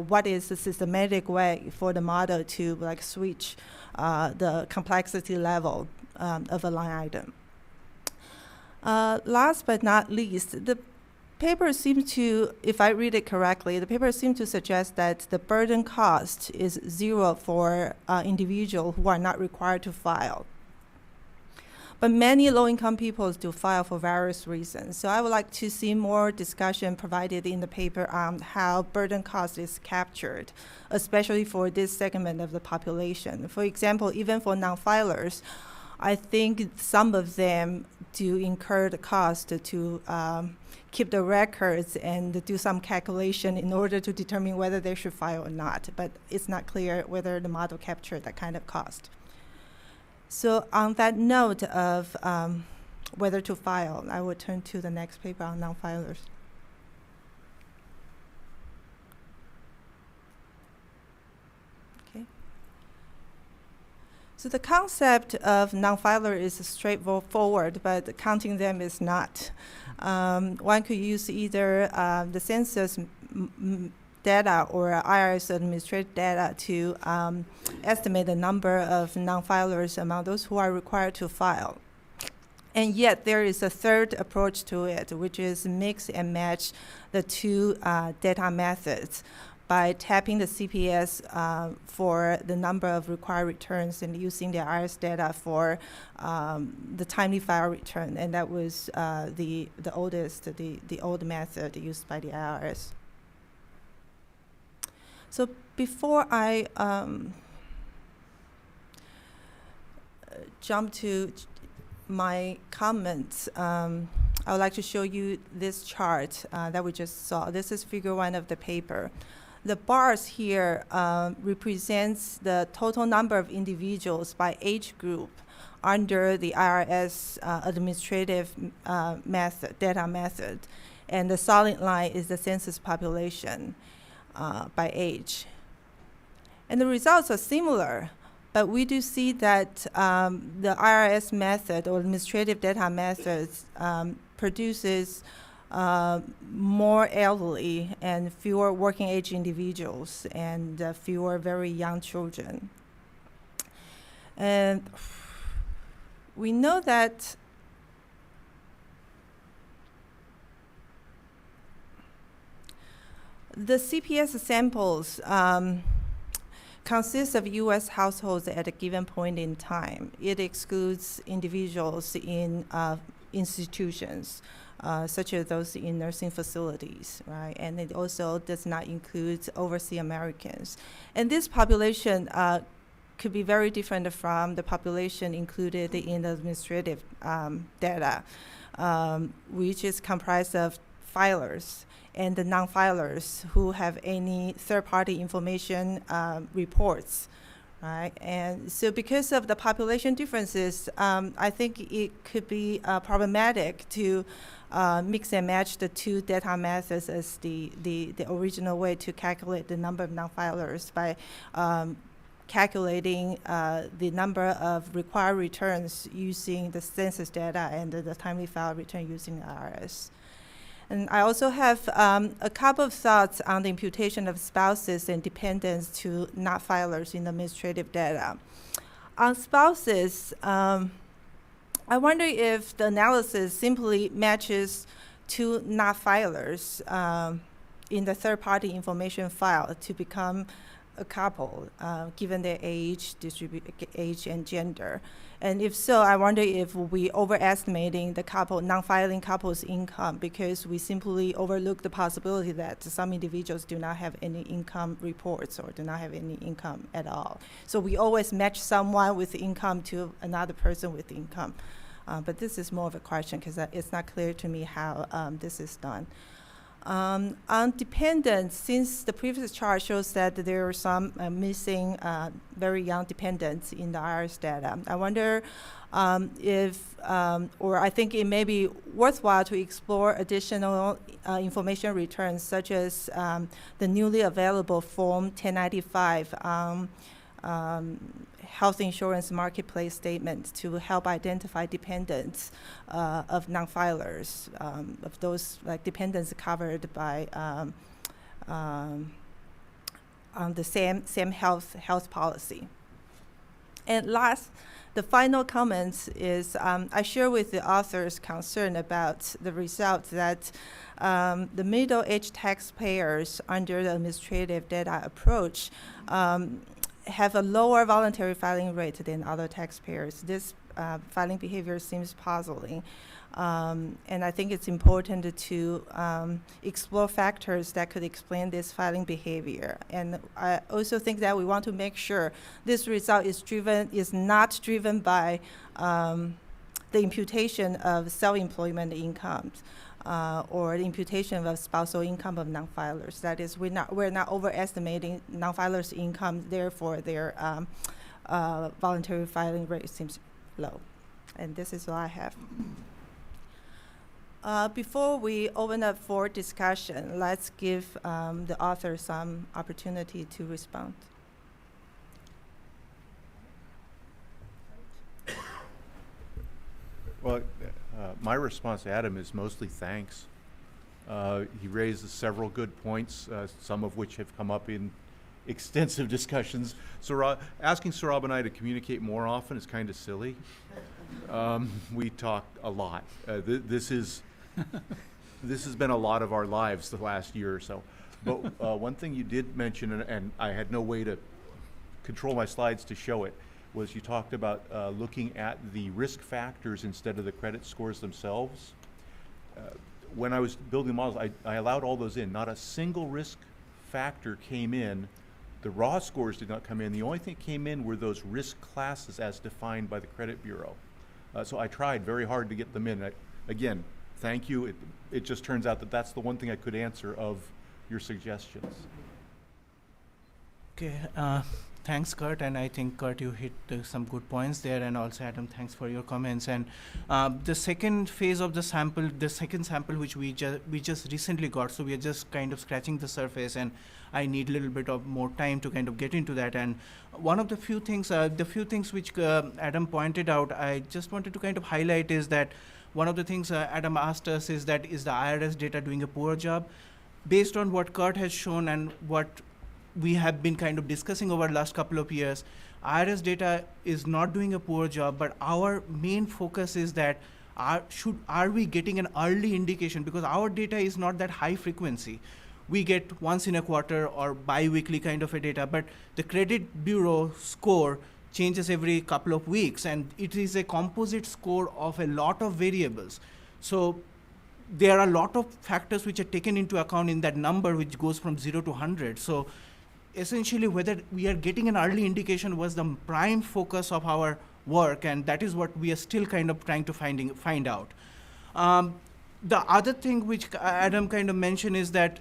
what is the systematic way for the model to switch the complexity level of a line item. Last but not least, the paper seems to, if I read it correctly, the paper seems to suggest that the burden cost is zero for individuals who are not required to file. But many low-income people do file for various reasons. So I would like to see more discussion provided in the paper on how burden cost is captured, especially for this segment of the population. For example, even for non-filers, I think some of them do incur the cost to keep the records and do some calculation in order to determine whether they should file or not. But it's not clear whether the model captured that kind of cost. So on that note of whether to file, I will turn to the next paper on non-filers. Okay. So the concept of non-filer is straightforward, but counting them is not. One could use either the census data or IRS administrative data to estimate the number of non-filers among those who are required to file. And yet there is a third approach to it, which is mix and match the two data methods by tapping the CPS for the number of required returns and using the IRS data for the timely file return. And that was the old method used by the IRS. So before I jump to my comments, I would like to show you this chart that we just saw. This is figure 1 of the paper. The bars here represents the total number of individuals by age group under the IRS administrative data method. And the solid line is the census population by age. And the results are similar, but we do see that the IRS method or administrative data methods produces more elderly and fewer working age individuals and fewer very young children. And we know that the CPS samples consist of U.S. households at a given point in time. It excludes individuals in institutions, such as those in nursing facilities, right? And it also does not include overseas Americans. And this population could be very different from the population included in the administrative data, which is comprised of filers and the non-filers who have any third-party information reports. Right, and so because of the population differences, I think it could be problematic to mix and match the two data methods as the original way to calculate the number of non-filers by calculating the number of required returns using the census data and the timely file return using the IRS. And I also have a couple of thoughts on the imputation of spouses and dependents to not filers in administrative data. On spouses, I wonder if the analysis simply matches two not filers in the third-party information file to become a couple, given their age, age and gender. And if so, I wonder if we overestimating the couple, non-filing couple's income because we simply overlook the possibility that some individuals do not have any income reports or do not have any income at all. So we always match someone with income to another person with income. But this is more of a question because it's not clear to me how this is done. On dependents, since the previous chart shows that there are some missing very young dependents in the IRS data, I wonder if, or I think it may be worthwhile to explore additional information returns, such as the newly available Form 1095 health insurance marketplace statements to help identify dependents of non-filers, of those like dependents covered by on the same health policy. And last, the final comments is I share with the author's concern about the result that the middle-aged taxpayers under the administrative data approach have a lower voluntary filing rate than other taxpayers. This filing behavior seems puzzling. And I think it's important to explore factors that could explain this filing behavior. And I also think that we want to make sure this result is not driven by the imputation of self-employment incomes or the imputation of spousal income of non-filers. That is, we're not overestimating non-filers' income, therefore their voluntary filing rate seems low. And this is all I have. Before we open up for discussion, let's give the author some opportunity to respond. Well, my response to Adam is mostly thanks. He raised several good points, some of which have come up in extensive discussions. So asking Saurabh and I to communicate more often is kind of silly. We talk a lot. This has been a lot of our lives the last year or so. But one thing you did mention, and I had no way to control my slides to show it, was you talked about looking at the risk factors instead of the credit scores themselves. When I was building models, I allowed all those in. Not a single risk factor came in. The raw scores did not come in. The only thing that came in were those risk classes as defined by the credit bureau. So I tried very hard to get them in. Again, thank you. It just turns out that that's the one thing I could answer of your suggestions. Okay. Thanks, Kurt, and I think, Kurt, you hit some good points there, and also, Adam, thanks for your comments. And the second phase of the sample, the second sample which we just recently got, so we are just kind of scratching the surface, and I need a little bit of more time to kind of get into that. And one of the few things which Adam pointed out, I just wanted to kind of highlight is that one of the things Adam asked us is that, is the IRS data doing a poor job? Based on what Kurt has shown and what we have been kind of discussing over the last couple of years, IRS data is not doing a poor job, but our main focus is that are we getting an early indication, because our data is not that high frequency. We get once in a quarter or bi-weekly kind of a data, but the credit bureau score changes every couple of weeks, and it is a composite score of a lot of variables. So there are a lot of factors which are taken into account in that number, which goes from 0 to 100. So essentially whether we are getting an early indication was the prime focus of our work, and that is what we are still kind of trying to find out. The other thing which Adam kind of mentioned is that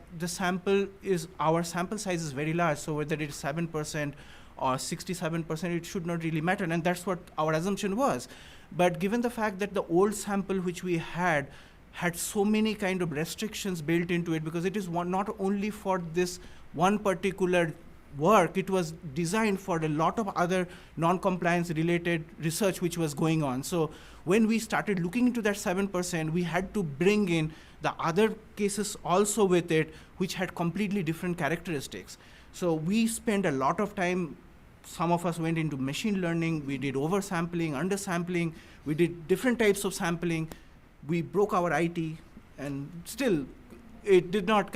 our sample size is very large, so whether it's 7% or 67%, it should not really matter, and that's what our assumption was. But given the fact that the old sample which we had so many kind of restrictions built into it, because it is not only for this one particular work, it was designed for a lot of other non-compliance related research which was going on. So when we started looking into that 7%, we had to bring in the other cases also with it, which had completely different characteristics. So we spent a lot of time. Some of us went into machine learning, we did oversampling, undersampling, we did different types of sampling, we broke our IT, and still it did not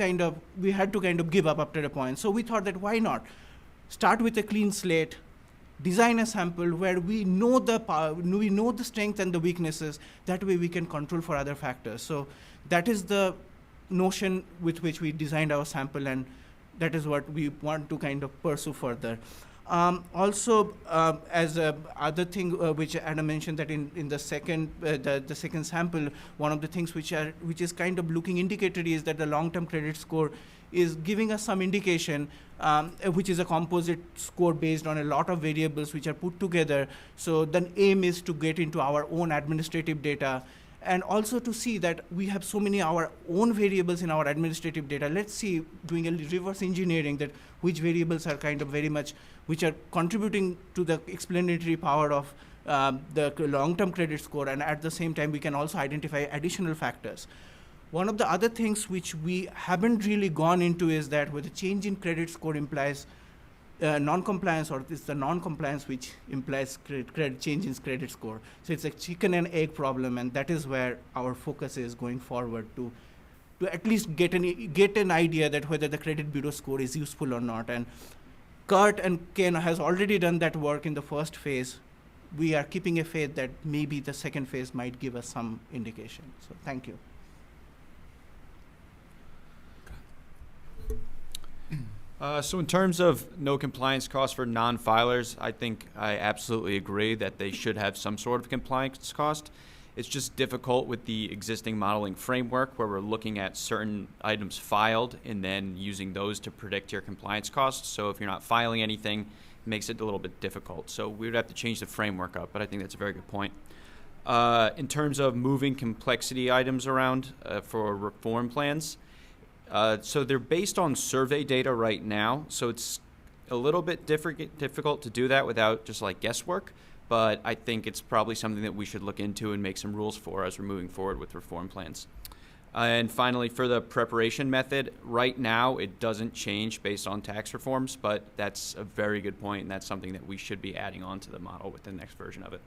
we had to kind of give up after a point. So we thought that why not start with a clean slate, design a sample where we know the strength and the weaknesses, that way we can control for other factors. So that is the notion with which we designed our sample, and that is what we want to kind of pursue further. Also, as other thing which Adam mentioned, that in the second sample, one of the things which is kind of looking indicatory is that the long-term credit score is giving us some indication, which is a composite score based on a lot of variables which are put together. So the aim is to get into our own administrative data, and also to see that we have so many our own variables in our administrative data. Let's see, doing a reverse engineering, that which variables are kind of very much, which are contributing to the explanatory power of the long-term credit score, and at the same time we can also identify additional factors. One of the other things which we haven't really gone into is that whether change in credit score implies non-compliance, or it's the non-compliance which implies change in credit score. So it's a chicken and egg problem, and that is where our focus is going forward, to at least get an idea that whether the credit bureau score is useful or not. And Kurt and Ken has already done that work in the first phase. We are keeping a faith that maybe the second phase might give us some indication. So thank you. So in terms of no compliance costs for non-filers, I think I absolutely agree that they should have some sort of compliance cost. It's just difficult with the existing modeling framework, where we're looking at certain items filed and then using those to predict your compliance costs. So if you're not filing anything, it makes it a little bit difficult. So we would have to change the framework up, but I think that's a very good point. In terms of moving complexity items around for reform plans, so they're based on survey data right now, so it's a little bit difficult to do that without just like guesswork, but I think it's probably something that we should look into and make some rules for as we're moving forward with reform plans. And finally, for the preparation method, right now it doesn't change based on tax reforms, but that's a very good point, and that's something that we should be adding on to the model with the next version of it.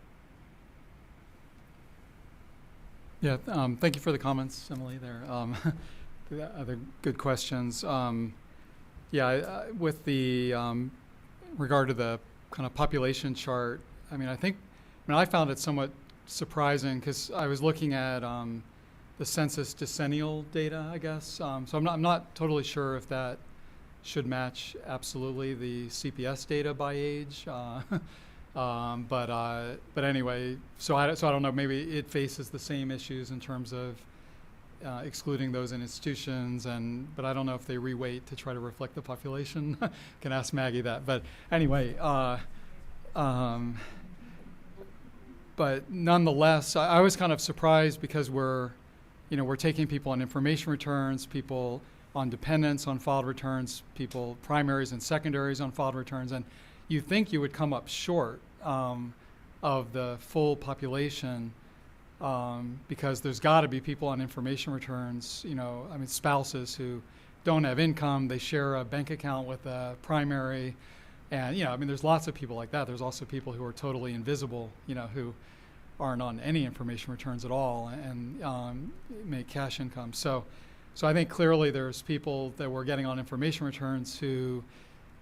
Yeah, thank you for the comments, Emily, there. Other good questions. With the regard to the kind of population chart, I found it somewhat surprising, because I was looking at the census decennial data, I guess. So I'm not totally sure if that should match absolutely the CPS data by age. But anyway, so I don't know. Maybe it faces the same issues in terms of excluding those in institutions, but I don't know if they reweight to try to reflect the population. Can ask Maggie that. But anyway, but nonetheless, I was kind of surprised, because we're taking people on information returns, people on dependents on filed returns, people primaries and secondaries on filed returns, and you think you would come up short of the full population. Because there's got to be people on information returns, spouses who don't have income, they share a bank account with a primary, and there's lots of people like that. There's also people who are totally invisible, who aren't on any information returns at all, and make cash income. So I think clearly there's people that we're getting on information returns who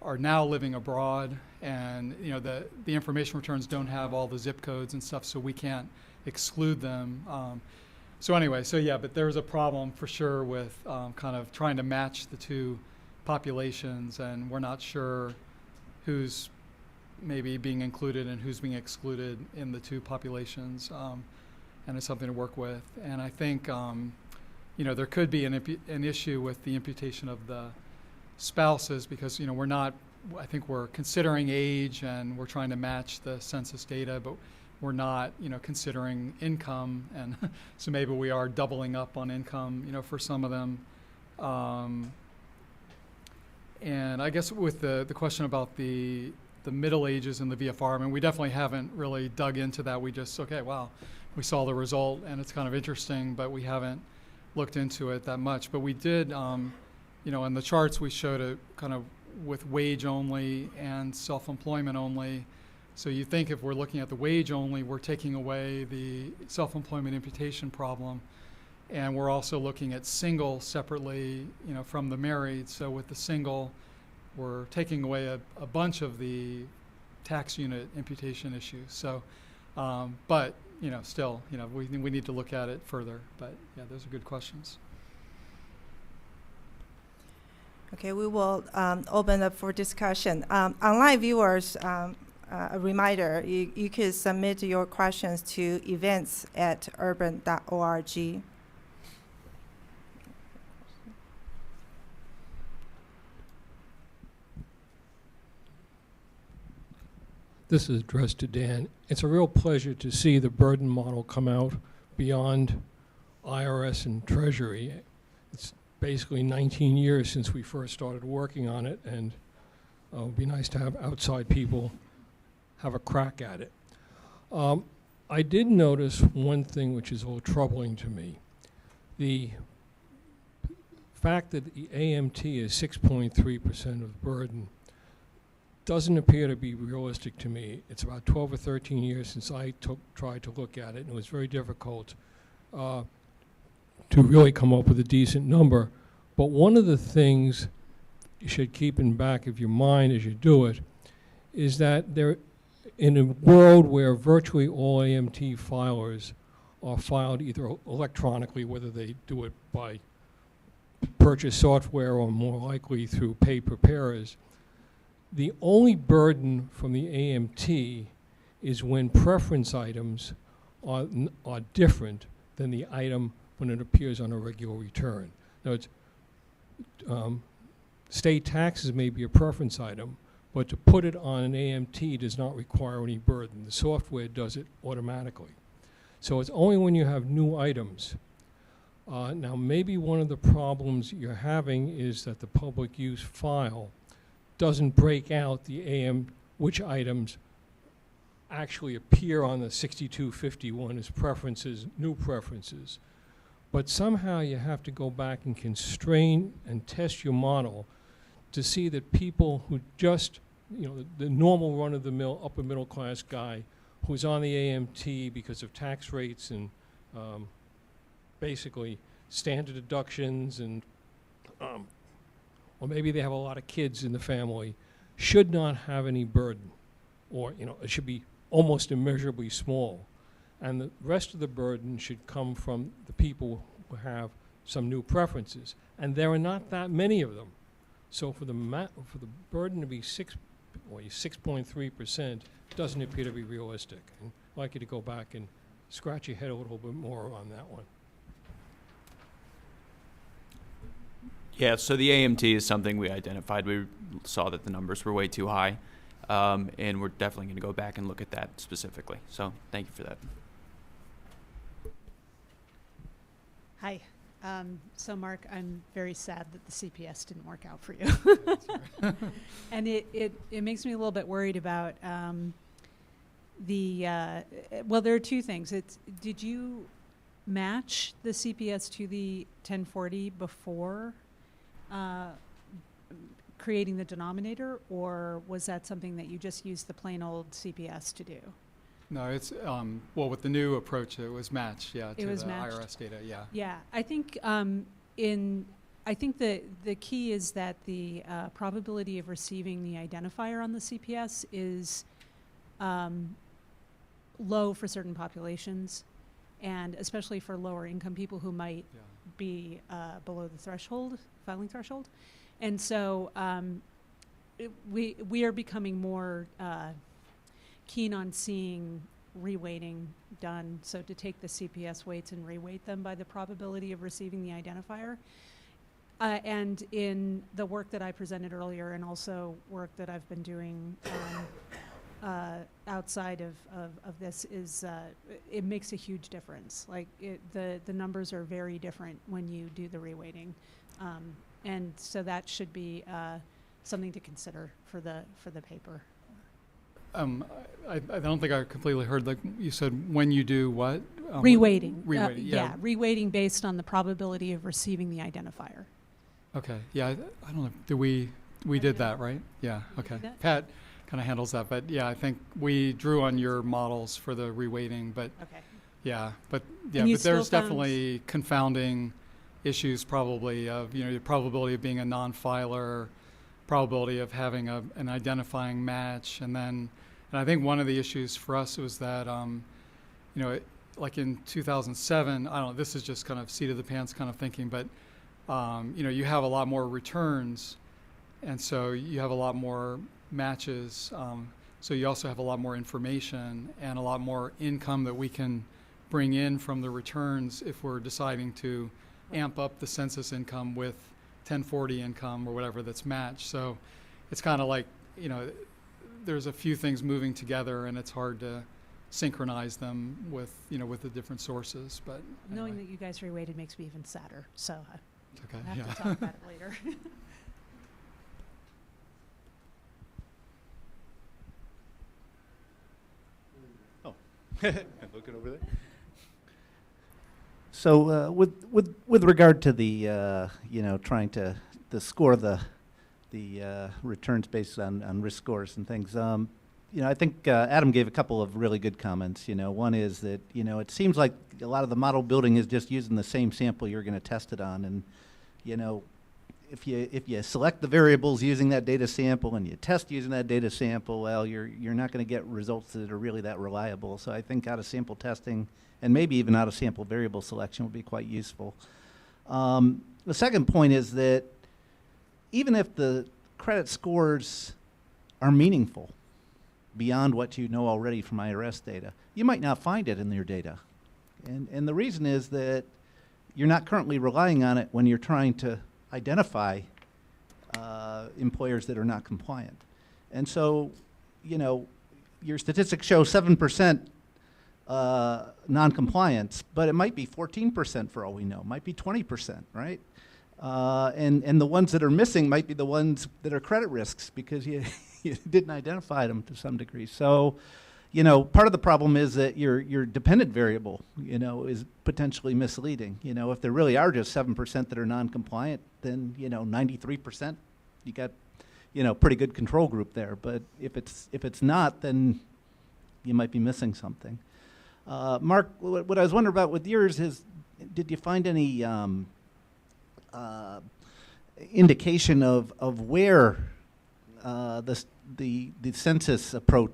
are now living abroad, and the information returns don't have all the zip codes and stuff, so we can't exclude them. But there's a problem for sure with kind of trying to match the two populations, and we're not sure who's maybe being included and who's being excluded in the two populations, and it's something to work with. And I think there could be an issue with the imputation of the spouses, because I think we're considering age and we're trying to match the census data, but we're not considering income, and so maybe we are doubling up on income for some of them. And I guess with the question about the middle ages in the VFR, I mean, we definitely haven't really dug into that. We just, we saw the result and it's kind of interesting, but we haven't looked into it that much. But we did, in the charts we showed it kind of with wage only and self-employment only. So you think if we're looking at the wage only, we're taking away the self-employment imputation problem. And we're also looking at single separately, from the married. So with the single, we're taking away a bunch of the tax unit imputation issues. So, but, still, we need to look at it further. But yeah, those are good questions. Okay, we will open up for discussion. Online viewers, a reminder, you can submit your questions to events@urban.org. This is addressed to Dan. It's a real pleasure to see the burden model come out beyond IRS and Treasury. It's basically 19 years since we first started working on it, and it would be nice to have outside people have a crack at it. I did notice one thing which is a little troubling to me. The fact that the AMT is 6.3% of the burden doesn't appear to be realistic to me. It's about 12 or 13 years since I tried to look at it, and it was very difficult to really come up with a decent number. But one of the things you should keep in the back of your mind as you do it is that there, in a world where virtually all AMT filers are filed either electronically, whether they do it by purchase software or more likely through paid preparers, the only burden from the AMT is when preference items are different than the item when it appears on a regular return. Now, it's, state taxes may be a preference item, but to put it on an AMT does not require any burden. The software does it automatically. So it's only when you have new items. Now, maybe one of the problems you're having is that the public use file doesn't break out which items actually appear on the 6251 as preferences, new preferences. But somehow you have to go back and constrain and test your model to see that people who just, the normal run-of-the-mill upper middle class guy who's on the AMT because of tax rates and basically standard deductions and or maybe they have a lot of kids in the family, should not have any burden, or it should be almost immeasurably small. And the rest of the burden should come from the people who have some new preferences. And there are not that many of them. So for the burden to be 6.3% doesn't appear to be realistic. And I'd like you to go back and scratch your head a little bit more on that one. Yeah, so the AMT is something we identified. We saw that the numbers were way too high, and we're definitely going to go back and look at that specifically. So thank you for that. Hi. So Mark, I'm very sad that the CPS didn't work out for you. And it makes me a little bit worried about well, there are two things. Did you match the CPS to the 1040 before creating the denominator, or was that something that you just used the plain old CPS to do? No, it's, well, with the new approach, it was matched, yeah, to the matched. IRS data, yeah. Yeah, I think I think the key is that the probability of receiving the identifier on the CPS is low for certain populations, and especially for lower income people who might be below the threshold, filing threshold. And so we are becoming more keen on seeing reweighting done. So to take the CPS weights and reweight them by the probability of receiving the identifier. And in the work that I presented earlier, and also work that I've been doing outside of this, is it makes a huge difference. Like the numbers are very different when you do the reweighting, and so that should be something to consider for the paper. I don't think I completely heard. Like you said, when you do what? Reweighting. Reweighting. Yeah, reweighting based on the probability of receiving the identifier. Okay. Yeah. I don't know. We did that, right? Yeah. Okay. Pat kind of handles that, but yeah, I think we drew on your models for the reweighting, but Okay. yeah, but still there's found- definitely confounding issues probably of, the probability of being a non-filer, probability of having an identifying match, and I think one of the issues for us was that, like in 2007, I don't know, this is just kind of seat of the pants kind of thinking, but you have a lot more returns, and so you have a lot more matches. So you also have a lot more information and a lot more income that we can bring in from the returns if we're deciding to amp up the census income with 1040 income or whatever that's matched. So it's kind of like, there's a few things moving together, and it's hard to synchronize them with, with the different sources. But Knowing anyway. that you guys reweighted makes me even sadder. So Okay. I have Yeah. to talk about it later. Looking over there. So with regard to the trying to score the returns based on risk scores and things, I think Adam gave a couple of really good comments. One is that it seems like a lot of the model building is just using the same sample you're going to test it on, and if you select the variables using that data sample and you test using that data sample, well, you're not going to get results that are really that reliable. So I think out of sample testing and maybe even out of sample variable selection would be quite useful. The second point is that even if the credit scores are meaningful beyond what you know already from IRS data, you might not find it in your data. And the reason is that you're not currently relying on it when you're trying to identify employers that are not compliant. And so, your statistics show 7% non-compliance, but it might be 14% for all we know. It might be 20%, right? And the ones that are missing might be the ones that are credit risks because you didn't identify them to some degree. So, part of the problem is that your dependent variable, is potentially misleading. If there really are just 7% that are non-compliant, then 93%, you got pretty good control group there. But if it's not, then you might be missing something. Mark, what I was wondering about with yours is, did you find any indication of where the census approach,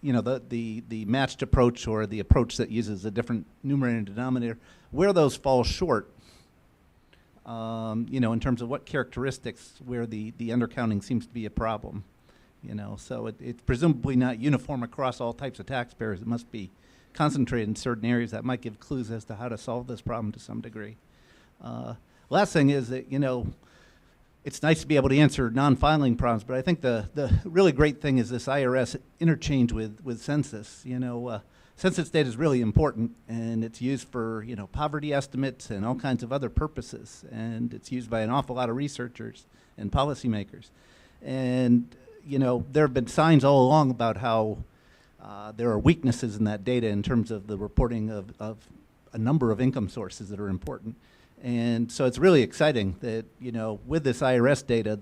the matched approach or the approach that uses a different numerator and denominator, where those fall short, in terms of what characteristics where the undercounting seems to be a problem, so it's presumably not uniform across all types of taxpayers. It must be concentrated in certain areas that might give clues as to how to solve this problem to some degree. Last thing is that, it's nice to be able to answer non-filing problems, but I think the really great thing is this IRS interchange with census. Census data is really important, and it's used for, poverty estimates and all kinds of other purposes, and it's used by an awful lot of researchers and policymakers. And, there have been signs all along about how there are weaknesses in that data in terms of the reporting of a number of income sources that are important. And so it's really exciting that, with this IRS data,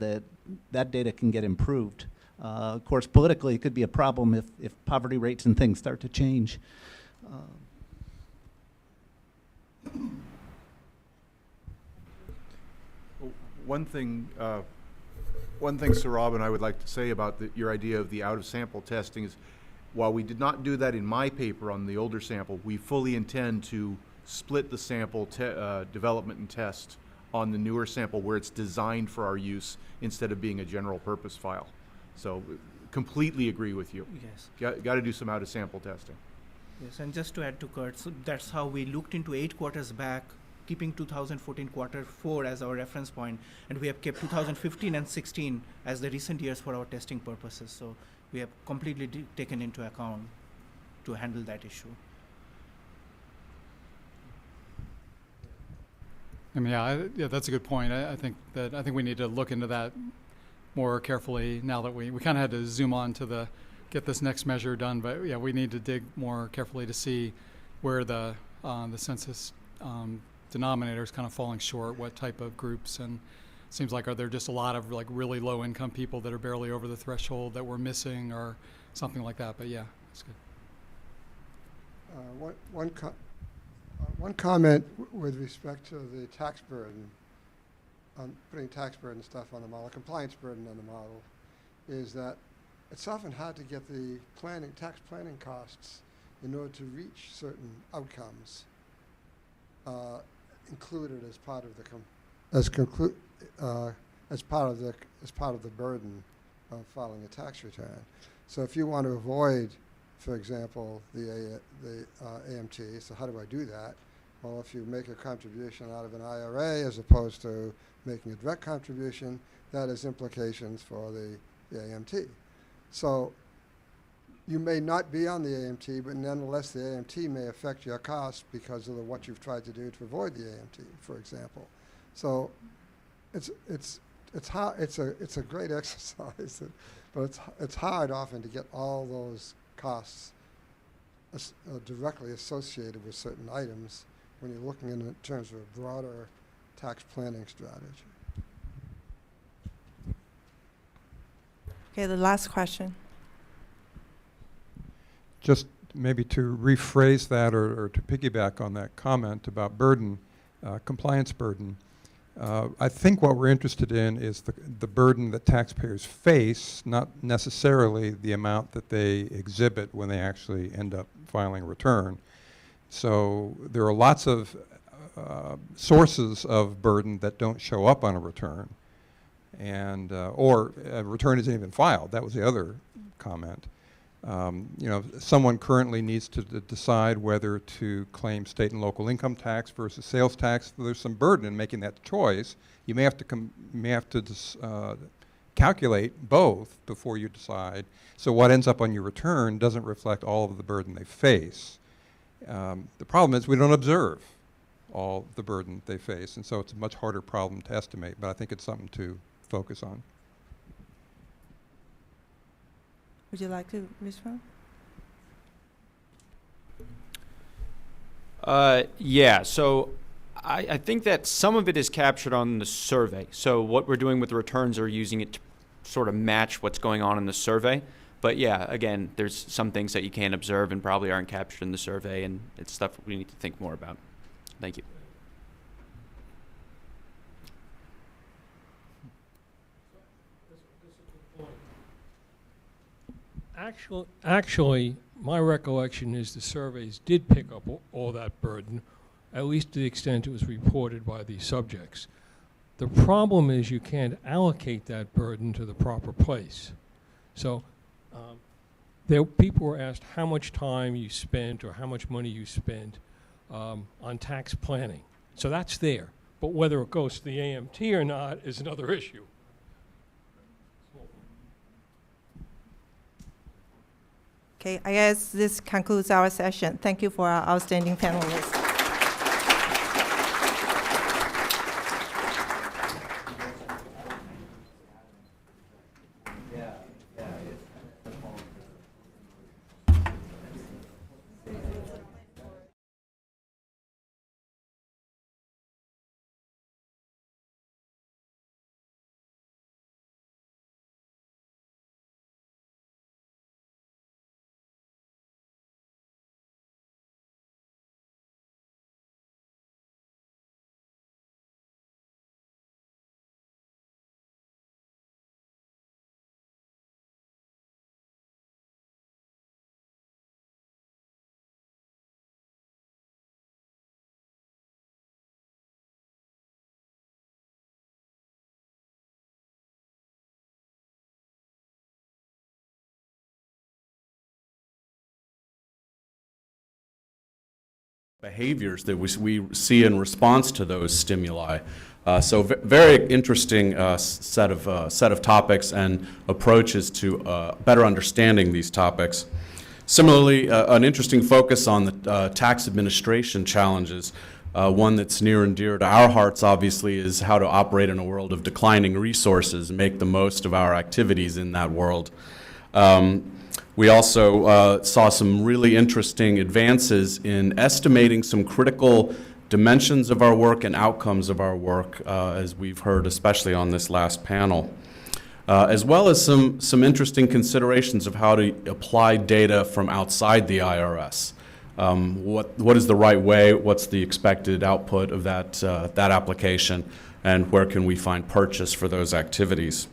that data can get improved. Of course, politically, it could be a problem if poverty rates and things start to change. One thing, Saurabh, and I would like to say about your idea of the out-of-sample testing is, while we did not do that in my paper on the older sample, we fully intend to split the sample development and test on the newer sample where it's designed for our use instead of being a general purpose file. So completely agree with you. Yes. Got to do some out-of-sample testing. Yes, and just to add to Kurt, so that's how we looked into 8 quarters back, keeping 2014 quarter 4 as our reference point, and we have kept 2015 and 16 as the recent years for our testing purposes. So we have completely taken into account to handle that issue. I mean, yeah, that's a good point. I think we need to look into that more carefully now that we kind of had to zoom on to get this next measure done. But yeah, we need to dig more carefully to see where the census denominator is kind of falling short, what type of groups, and it seems like are there just a lot of like really low income people that are barely over the threshold that we're missing or something like that. But yeah, that's good. One comment with respect to the tax burden, putting tax burden stuff on the model, compliance burden on the model, is that it's often hard to get the tax planning costs in order to reach certain outcomes included as part of the burden of filing a tax return. So if you want to avoid, for example, the AMT, so how do I do that? Well, if you make a contribution out of an IRA as opposed to making a direct contribution, that has implications for the AMT. So you may not be on the AMT, but nonetheless the AMT may affect your costs because of what you've tried to do to avoid the AMT, for example. So it's a great exercise, but it's hard often to get all those costs directly associated with certain items when you're looking in terms of a broader tax planning strategy. Okay, the last question. Just maybe to rephrase that or to piggyback on that comment about burden, compliance burden. I think what we're interested in is the burden that taxpayers face, not necessarily the amount that they exhibit when they actually end up filing a return. So there are lots of sources of burden that don't show up on a return, and or a return isn't even filed. That was the other comment. You know, someone currently needs to decide whether to claim state and local income tax versus sales tax. There's some burden in making that choice. You may have to calculate both before you decide. So what ends up on your return doesn't reflect all of the burden they face. The problem is we don't observe all the burden they face, and so it's a much harder problem to estimate, but I think it's something to focus on. Would you like to respond? Yeah, so I think that some of it is captured on the survey. So what we're doing with the returns are using it to sort of match what's going on in the survey. But yeah, again, there's some things that you can't observe and probably aren't captured in the survey, and it's stuff we need to think more about. Thank you. Actually, my recollection is the surveys did pick up all that burden, at least to the extent it was reported by the subjects. The problem is you can't allocate that burden to the proper place. So people were asked how much time you spent or how much money you spent on tax planning. So that's there. But whether it goes to the AMT or not is another issue. Okay, I guess this concludes our session. Thank you for our outstanding panelists. behaviors that we see in response to those stimuli. So very interesting set of topics and approaches to better understanding these topics. Similarly, an interesting focus on the tax administration challenges. One that's near and dear to our hearts, obviously, is how to operate in a world of declining resources and make the most of our activities in that world. We also saw some really interesting advances in estimating some critical dimensions of our work and outcomes of our work, as we've heard, especially on this last panel. As well as some interesting considerations of how to apply data from outside the IRS. What is the right way? What's the expected output of that application? And where can we find purchase for those activities?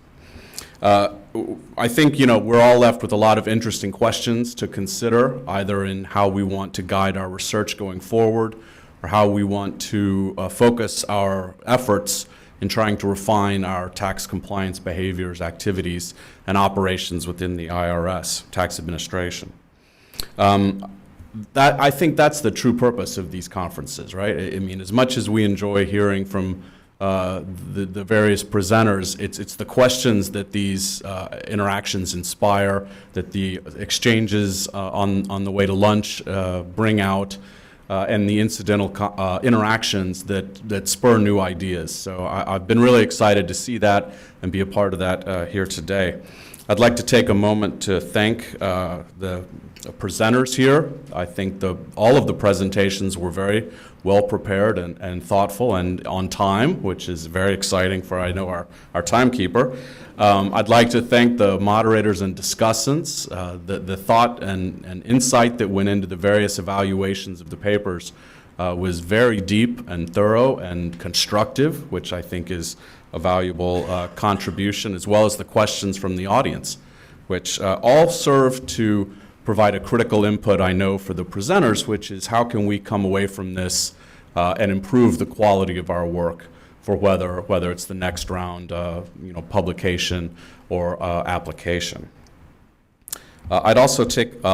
I think, we're all left with a lot of interesting questions to consider, either in how we want to guide our research going forward or how we want to focus our efforts in trying to refine our tax compliance behaviors, activities, and operations within the IRS, tax administration. I think that's the true purpose of these conferences, right? I mean, as much as we enjoy hearing from the various presenters, it's the questions that these interactions inspire, that the exchanges on the way to lunch bring out, and the incidental interactions that spur new ideas. So I've been really excited to see that and be a part of that here today. I'd like to take a moment to thank the presenters here. I think all of the presentations were very well prepared and thoughtful and on time, which is very exciting for, I know, our timekeeper. I'd like to thank the moderators and discussants. The thought and insight that went into the various evaluations of the papers was very deep and thorough and constructive, which I think is a valuable contribution, as well as the questions from the audience, which all serve to provide a critical input, I know, for the presenters, which is how can we come away from this and improve the quality of our work for whether it's the next round publication or application. I'd also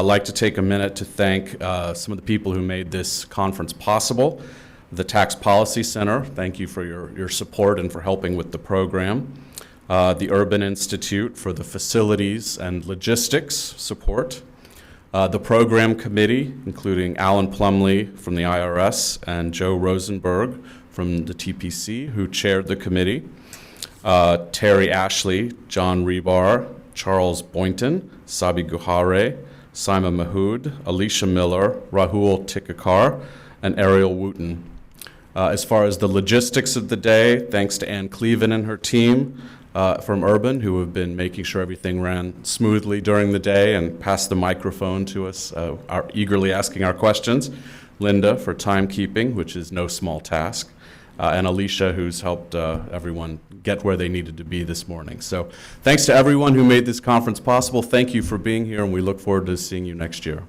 like to take a minute to thank some of the people who made this conference possible. The Tax Policy Center, thank you for your support and for helping with the program. The Urban Institute for the facilities and logistics support. The Program Committee, including Alan Plumley from the IRS and Joe Rosenberg from the TPC, who chaired the committee. Terry Ashley, John Rebar, Charles Boynton, Sabi Guhare, Simon Mahood, Alicia Miller, Rahul Tikakar, and Ariel Wooten. As far as the logistics of the day, thanks to Ann Cleven and her team from Urban, who have been making sure everything ran smoothly during the day and passed the microphone to us, eagerly asking our questions. Linda for timekeeping, which is no small task. And Alicia, who's helped everyone get where they needed to be this morning. So thanks to everyone who made this conference possible. Thank you for being here, and we look forward to seeing you next year.